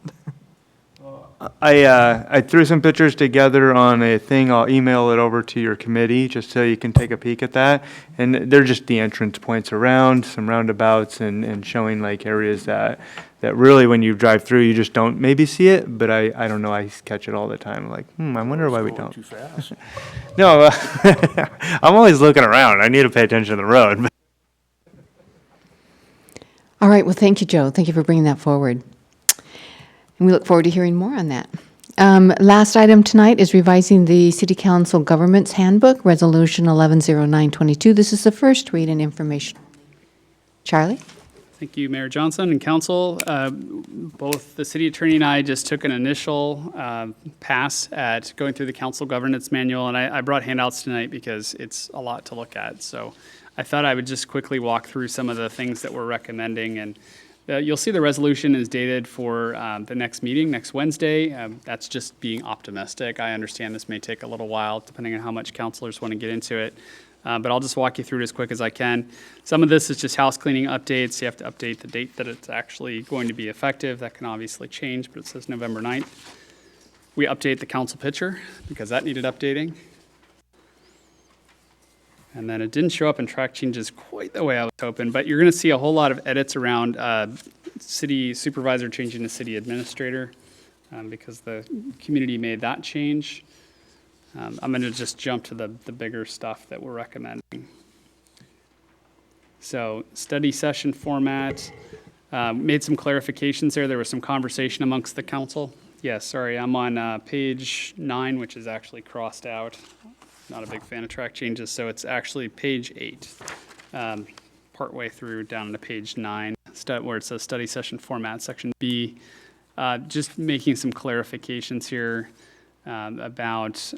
I threw some pictures together on a thing. I'll email it over to your committee just so you can take a peek at that. And they're just the entrance points around, some roundabouts, and showing like areas that really when you drive through you just don't maybe see it. But I don't know, I catch it all the time. Like, I wonder why we don't. Too fast. No, I'm always looking around. I need to pay attention to the road. All right, well, thank you, Joe. Thank you for bringing that forward. And we look forward to hearing more on that. Last item tonight is revising the City Council Government's Handbook, Resolution 110922. This is the first read and information. Charlie? Thank you, Mayor Johnson and Council. Both the city attorney and I just took an initial pass at going through the council governance manual, and I brought handouts tonight because it's a lot to look at. So I thought I would just quickly walk through some of the things that we're recommending. And you'll see the resolution is dated for the next meeting, next Wednesday. That's just being optimistic. I understand this may take a little while, depending on how much councilors want to get into it. But I'll just walk you through it as quick as I can. Some of this is just house cleaning updates. You have to update the date that it's actually going to be effective. That can obviously change, but it says November 9th. We update the council picture because that needed updating. And then it didn't show up in track changes quite the way I was hoping, but you're going to see a whole lot of edits around city supervisor changing to city administrator because the community made that change. I'm going to just jump to the bigger stuff that we're recommending. So study session format, made some clarifications there. There was some conversation amongst the council. Yes, sorry, I'm on page 9, which is actually crossed out. Not a big fan of track changes, so it's actually page 8, partway through down to page 9, where it says study session format, section B. Just making some clarifications here about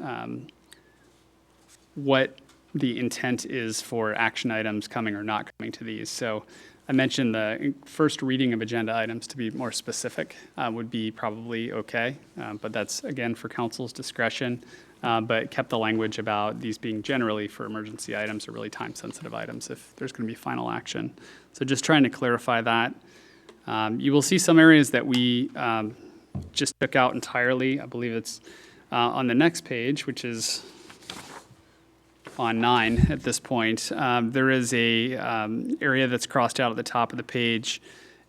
what the intent is for action items coming or not coming to these. So I mentioned the first reading of agenda items, to be more specific, would be probably okay, but that's, again, for council's discretion, but kept the language about these being generally for emergency items or really time-sensitive items if there's going to be final action. So just trying to clarify that. You will see some areas that we just took out entirely. I believe it's on the next page, which is on 9 at this point. There is a area that's crossed out at the top of the page,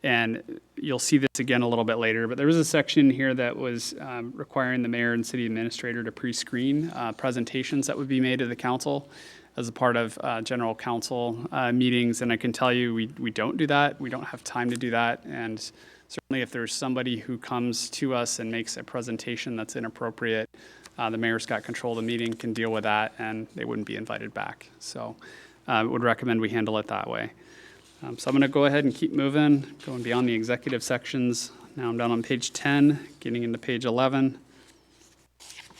and you'll see this again a little bit later, but there was a section here that was requiring the mayor and city administrator to pre-screen presentations that would be made to the council as a part of general council meetings, and I can tell you we don't do that. We don't have time to do that, and certainly if there's somebody who comes to us and makes a presentation that's inappropriate, the mayor's got control of the meeting, can deal with that, and they wouldn't be invited back. So I would recommend we handle it that way. So I'm going to go ahead and keep moving, going beyond the executive sections. Now I'm down on page 10, getting into page 11.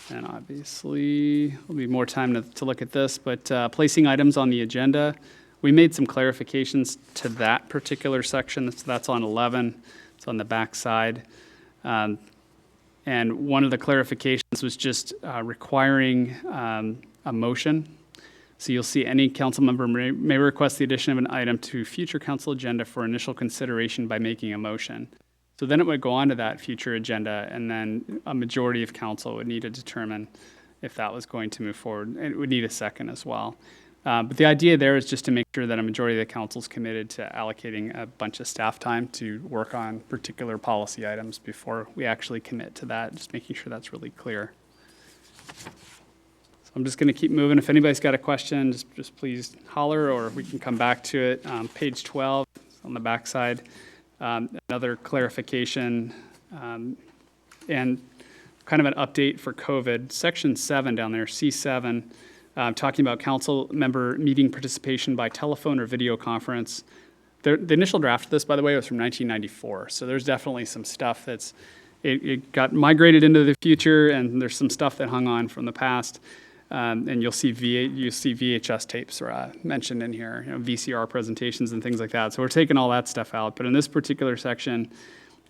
And obviously, there'll be more time to look at this, but placing items on the agenda. We made some clarifications to that particular section. That's on 11. It's on the back side. And one of the clarifications was just requiring a motion. So you'll see any council member may request the addition of an item to future council agenda for initial consideration by making a motion. So then it would go on to that future agenda, and then a majority of council would need to determine if that was going to move forward. And it would need a second as well. But the idea there is just to make sure that a majority of the council is committed to allocating a bunch of staff time to work on particular policy items before we actually commit to that, just making sure that's really clear. So I'm just going to keep moving. If anybody's got a question, just please holler, or we can come back to it. Page 12 on the back side, another clarification and kind of an update for COVID. Section 7 down there, C7, talking about council member meeting participation by telephone or video conference. The initial draft of this, by the way, was from 1994. So there's definitely some stuff it got migrated into the future, and there's some stuff that hung on from the past. And you'll see VHS tapes mentioned in here, VCR presentations and things like that. So we're taking all that stuff out. But in this particular section,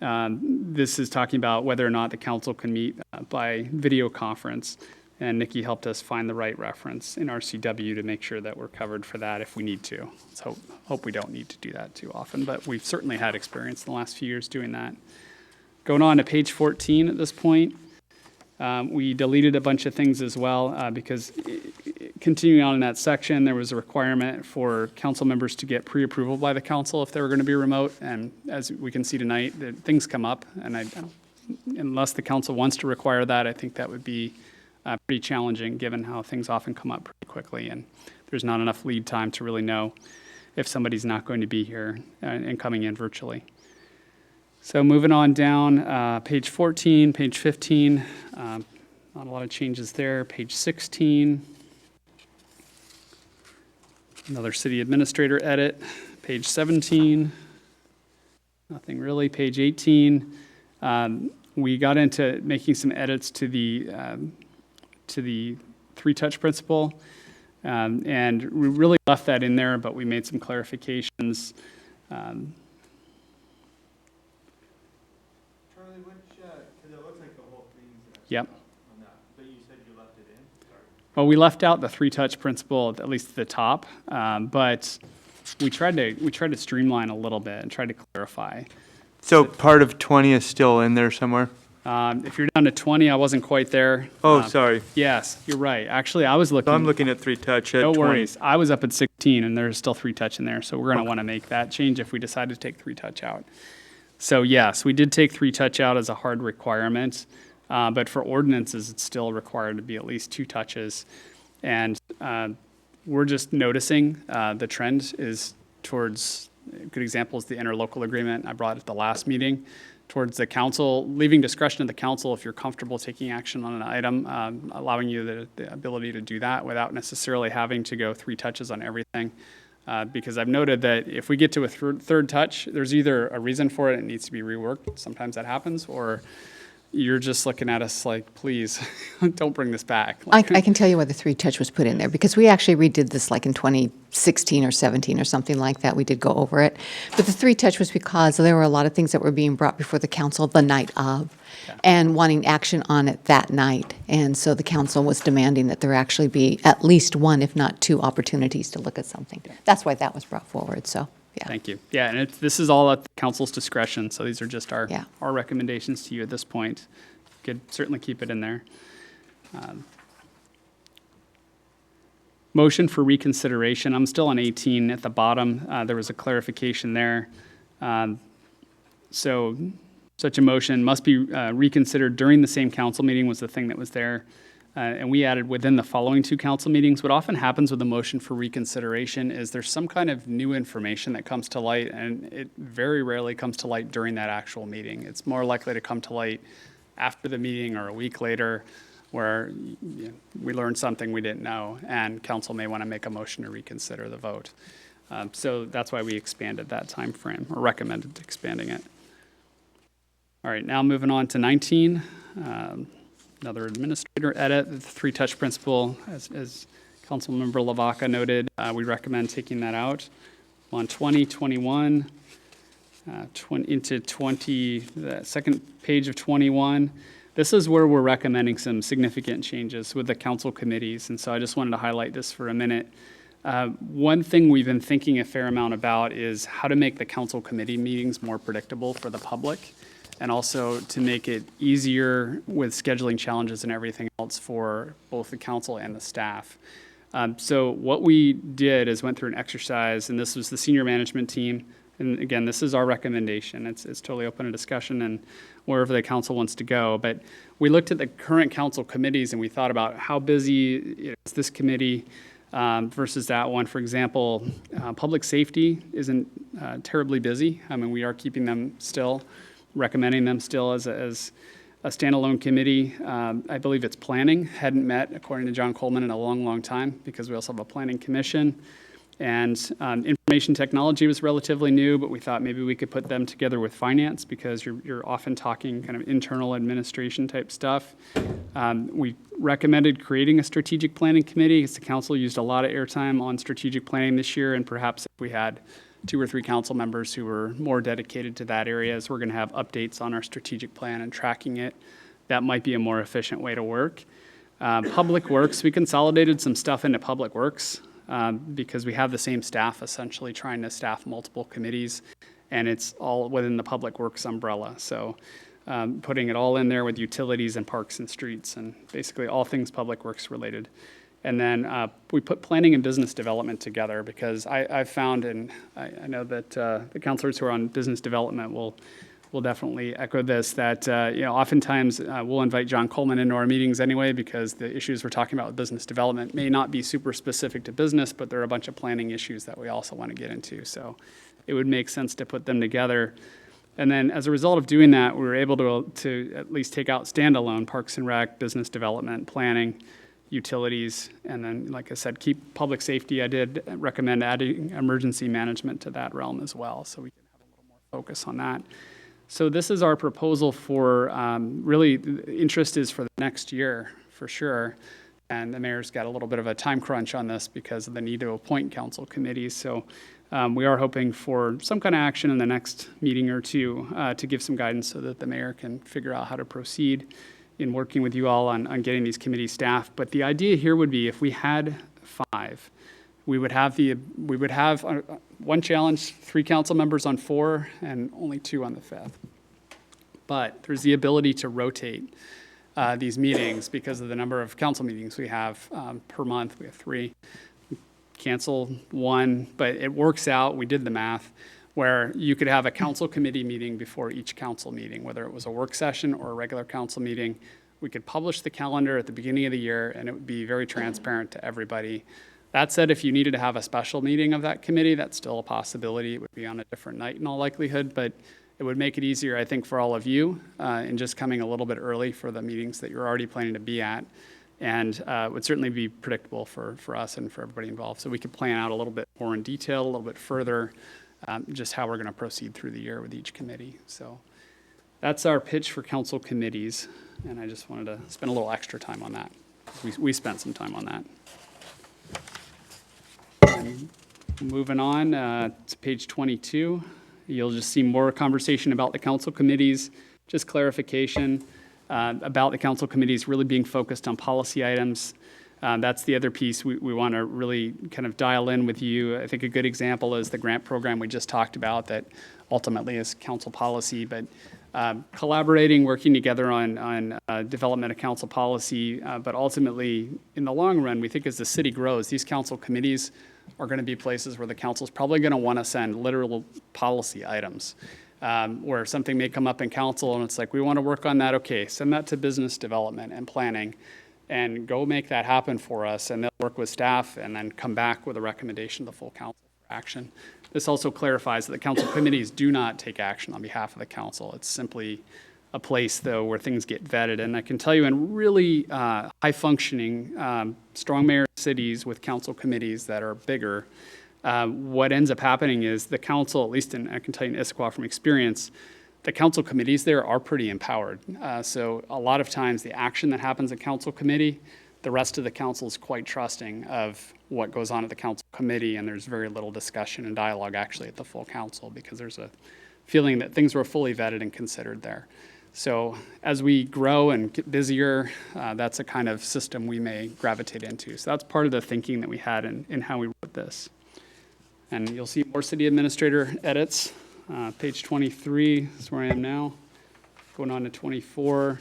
this is talking about whether or not the council can meet by video conference. And Nikki helped us find the right reference in RCW to make sure that we're covered for that if we need to. So hope we don't need to do that too often, but we've certainly had experience in the last few years doing that. Going on to page 14 at this point. We deleted a bunch of things as well because continuing on in that section, there was a requirement for council members to get pre-approval by the council if they were going to be remote. And as we can see tonight, things come up. And unless the council wants to require that, I think that would be pretty challenging given how things often come up pretty quickly. And there's not enough lead time to really know if somebody's not going to be here and coming in virtually. So moving on down, page 14, page 15, not a lot of changes there. Page 16, another city administrator edit. Page 17, nothing really. Page 18, we got into making some edits to the three-touch principle, and we really left that in there, but we made some clarifications. Yep. But you said you left it in? Sorry. Well, we left out the three-touch principle, at least at the top, but we tried to streamline a little bit and try to clarify. So part of 20 is still in there somewhere? If you're down to 20, I wasn't quite there. Oh, sorry. Yes, you're right. Actually, I was looking. So I'm looking at three-touch at 20. No worries. I was up at 16, and there's still three-touch in there, so we're going to want to make that change if we decide to take three-touch out. So yes, we did take three-touch out as a hard requirement. But for ordinances, it's still required to be at least 2 touches. And we're just noticing the trend is towards, a good example is the interlocal agreement I brought at the last meeting, towards the council, leaving discretion to the council if you're comfortable taking action on an item, allowing you the ability to do that without necessarily having to go 3 touches on everything. Because I've noted that if we get to a third touch, there's either a reason for it, it needs to be reworked, sometimes that happens, or you're just looking at us like, please, don't bring this back. I can tell you why the 3-touch was put in there, because we actually redid this like in 2016 or 17 or something like that. We did go over it. But the 3-touch was because there were a lot of things that were being brought before the council the night of and wanting action on it that night. And so the council was demanding that there actually be at least 1, if not 2, opportunities to look at something. That's why that was brought forward, so. Yeah. Thank you. Yeah, and this is all at the council's discretion, so these are just our Yeah. our recommendations to you at this point. Could certainly keep it in there. Motion for reconsideration. I'm still on 18 at the bottom. There was a clarification there. So such a motion must be reconsidered during the same council meeting was the thing that was there. And we added within the following 2 council meetings. What often happens with a motion for reconsideration is there's some kind of new information that comes to light, and it very rarely comes to light during that actual meeting. It's more likely to come to light after the meeting or a week later, where we learned something we didn't know, and council may want to make a motion to reconsider the vote. So that's why we expanded that time frame, or recommended expanding it. All right, now moving on to 19. Another administrator edit, the 3-touch principle, as Councilmember Lavaca noted, we recommend taking that out. On 20, 21, into 20, the second page of 21, this is where we're recommending some significant changes with the council committees, and so I just wanted to highlight this for a minute. One thing we've been thinking a fair amount about is how to make the council committee meetings more predictable for the public, and also to make it easier with scheduling challenges and everything else for both the council and the staff. So what we did is went through an exercise, and this was the senior management team. And again, this is our recommendation. It's totally open to discussion and wherever the council wants to go. But we looked at the current council committees and we thought about how busy is this committee versus that one. For example, public safety isn't terribly busy. I mean, we are keeping them still, recommending them still as a standalone committee. I believe it's planning, hadn't met, according to John Coleman, in a long, long time, because we also have a planning commission. And information technology was relatively new, but we thought maybe we could put them together with finance, because you're often talking kind of internal administration type stuff. We recommended creating a strategic planning committee, because the council used a lot of airtime on strategic planning this year, and perhaps if we had 2 or 3 council members who were more dedicated to that area, as we're going to have updates on our strategic plan and tracking it, that might be a more efficient way to work. Public Works, we consolidated some stuff into Public Works because we have the same staff essentially trying to staff multiple committees, and it's all within the Public Works umbrella. So putting it all in there with utilities and parks and streets and basically all things Public Works related. And then we put planning and business development together, because I've found, and I know that the counselors who are on business development will definitely echo this, that oftentimes we'll invite John Coleman into our meetings anyway, because the issues we're talking about with business development may not be super specific to business, but there are a bunch of planning issues that we also want to get into. So it would make sense to put them together. And then as a result of doing that, we were able to at least take out standalone Parks and Rec, business development, planning, utilities, and then, like I said, keep public safety. I did recommend adding emergency management to that realm as well, so we can have a little more focus on that. So this is our proposal for, really, the interest is for the next year, for sure. And the mayor's got a little bit of a time crunch on this because of the need to appoint council committees. So we are hoping for some kind of action in the next meeting or 2 to give some guidance so that the mayor can figure out how to proceed in working with you all on getting these committees staffed. But the idea here would be, if we had 5, we would have one challenge, 3 council members on 4, and only 2 on the 5th. But there's the ability to rotate these meetings because of the number of council meetings we have per month. We have 3. Cancel 1, but it works out. We did the math, where you could have a council committee meeting before each council meeting, whether it was a work session or a regular council meeting. We could publish the calendar at the beginning of the year, and it would be very transparent to everybody That said, if you needed to have a special meeting of that committee, that's still a possibility. It would be on a different night in all likelihood, but it would make it easier, I think, for all of you in just coming a little bit early for the meetings that you're already planning to be at. And would certainly be predictable for us and for everybody involved. So we could plan out a little bit more in detail, a little bit further, just how we're going to proceed through the year with each committee. So that's our pitch for council committees. And I just wanted to spend a little extra time on that. We spent some time on that. And moving on to page 22, you'll just see more conversation about the council committees, just clarification about the council committees really being focused on policy items. That's the other piece we want to really kind of dial in with you. I think a good example is the grant program we just talked about that ultimately is council policy, but collaborating, working together on development of council policy, but ultimately in the long run, we think as the city grows, these council committees are going to be places where the council is probably going to want to send literal policy items. Where something may come up in council and it's like, we want to work on that. Okay, send that to business development and planning and go make that happen for us. And they'll work with staff and then come back with a recommendation to the full council for action. This also clarifies that the council committees do not take action on behalf of the council. It's simply a place, though, where things get vetted. And I can tell you in really high-functioning, strong mayor cities with council committees that are bigger, what ends up happening is the council, at least I can tell you in Issaquah from experience, the council committees there are pretty empowered. So a lot of times the action that happens at council committee, the rest of the council is quite trusting of what goes on at the council committee, and there's very little discussion and dialogue actually at the full council because there's a feeling that things were fully vetted and considered there. So as we grow and get busier, that's a kind of system we may gravitate into. So that's part of the thinking that we had in how we wrote this. And you'll see more city administrator edits. Page 23 is where I am now. Going on to 24.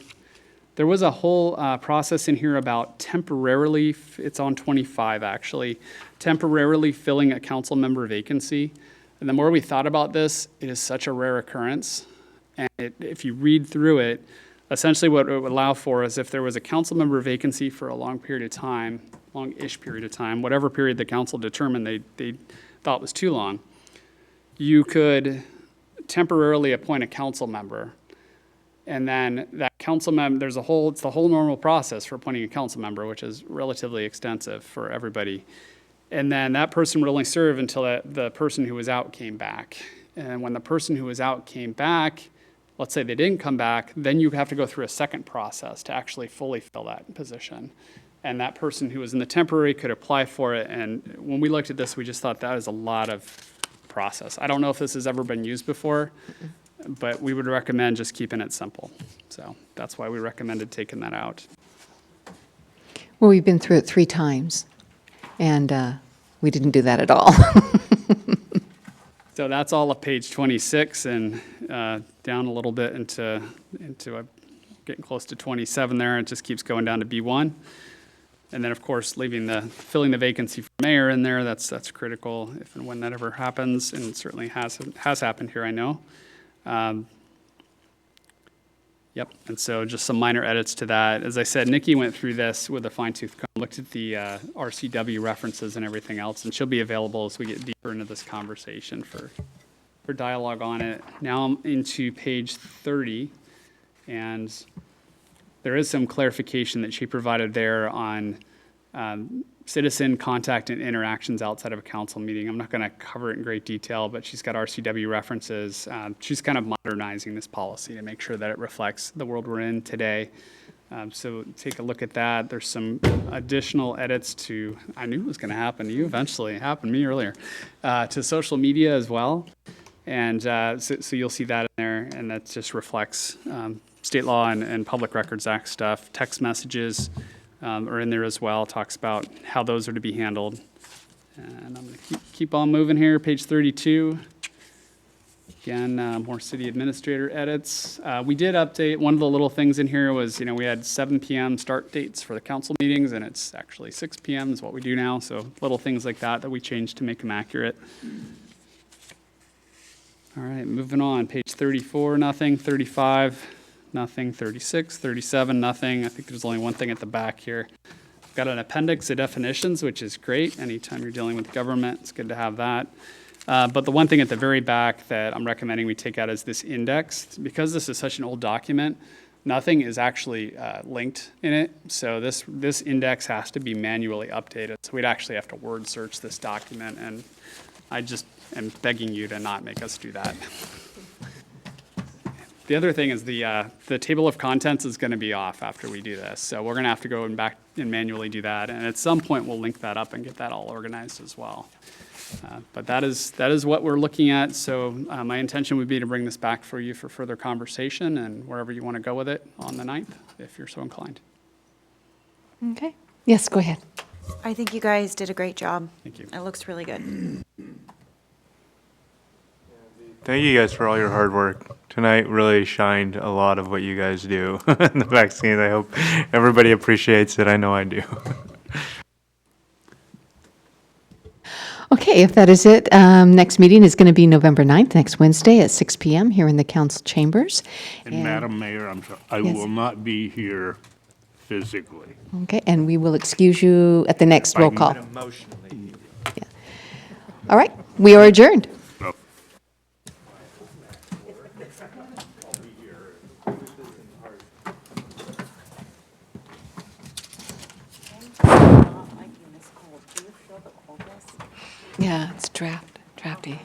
There was a whole process in here about temporarily, it's on 25 actually, temporarily filling a council member vacancy. And the more we thought about this, it is such a rare occurrence. And if you read through it, essentially what it would allow for is if there was a council member vacancy for a long period of time, long-ish period of time, whatever period the council determined they thought was too long, you could temporarily appoint a council member. And then that council member, it's the whole normal process for appointing a council member, which is relatively extensive for everybody. And then that person would only serve until the person who was out came back. And when the person who was out came back, let's say they didn't come back, then you have to go through a second process to actually fully fill that position. And that person who was in the temporary could apply for it. And when we looked at this, we just thought that is a lot of process. I don't know if this has ever been used before, but we would recommend just keeping it simple. So that's why we recommended taking that out. Well, we've been through it 3 times, and we didn't do that at all. So that's all of page 26 and down a little bit into getting close to 27 there. It just keeps going down to B1. And then, of course, filling the vacancy for mayor in there, that's critical if and when that ever happens, and it certainly has happened here, I know. Yep, and so just some minor edits to that. As I said, Nikki went through this with a fine-tooth comb, looked at the RCW references and everything else, and she'll be available as we get deeper into this conversation for dialogue on it. Now I'm into page 30, and there is some clarification that she provided there on citizen contact and interactions outside of a council meeting. I'm not going to cover it in great detail, but she's got RCW references. She's kind of modernizing this policy to make sure that it reflects the world we're in today. So take a look at that. There's some additional edits to, I knew it was going to happen to you eventually, it happened to me earlier, to social media as well. And so you'll see that in there, and that just reflects state law and Public Records Act stuff. Text messages are in there as well, talks about how those are to be handled. And I'm going to keep on moving here, page 32. Again, more city administrator edits. We did update, one of the little things in here was, we had 7 p.m. start dates for the council meetings, and it's actually 6 p.m. is what we do now. So little things like that we changed to make them accurate. All right, moving on. Page 34, nothing. 35, nothing. 36, 37, nothing. I think there's only one thing at the back here. Got an appendix of definitions, which is great. Anytime you're dealing with government, it's good to have that. But the one thing at the very back that I'm recommending we take out is this index. Because this is such an old document, nothing is actually linked in it. So this index has to be manually updated. So we'd actually have to word search this document, and I just am begging you to not make us do that. The other thing is the table of contents is going to be off after we do this. So we're going to have to go and back and manually do that. And at some point, we'll link that up and get that all organized as well. But that is what we're looking at. So my intention would be to bring this back for you for further conversation and wherever you want to go with it on the 9th, if you're so inclined. Okay. Yes, go ahead. I think you guys did a great job. Thank you. It looks really good. Thank you guys for all your hard work. Tonight really shined a lot of what you guys do in the vaccine. I hope everybody appreciates it. I know I do. Okay, if that is it, next meeting is going to be November 9th, next Wednesday at 6 PM here in the council chambers. And Madam Mayor, I'm sorry, I Yes. will not be here physically. Okay, and we will excuse you at the next roll call. Emotionally. All right, we are adjourned. Oh. Yeah, it's drafty.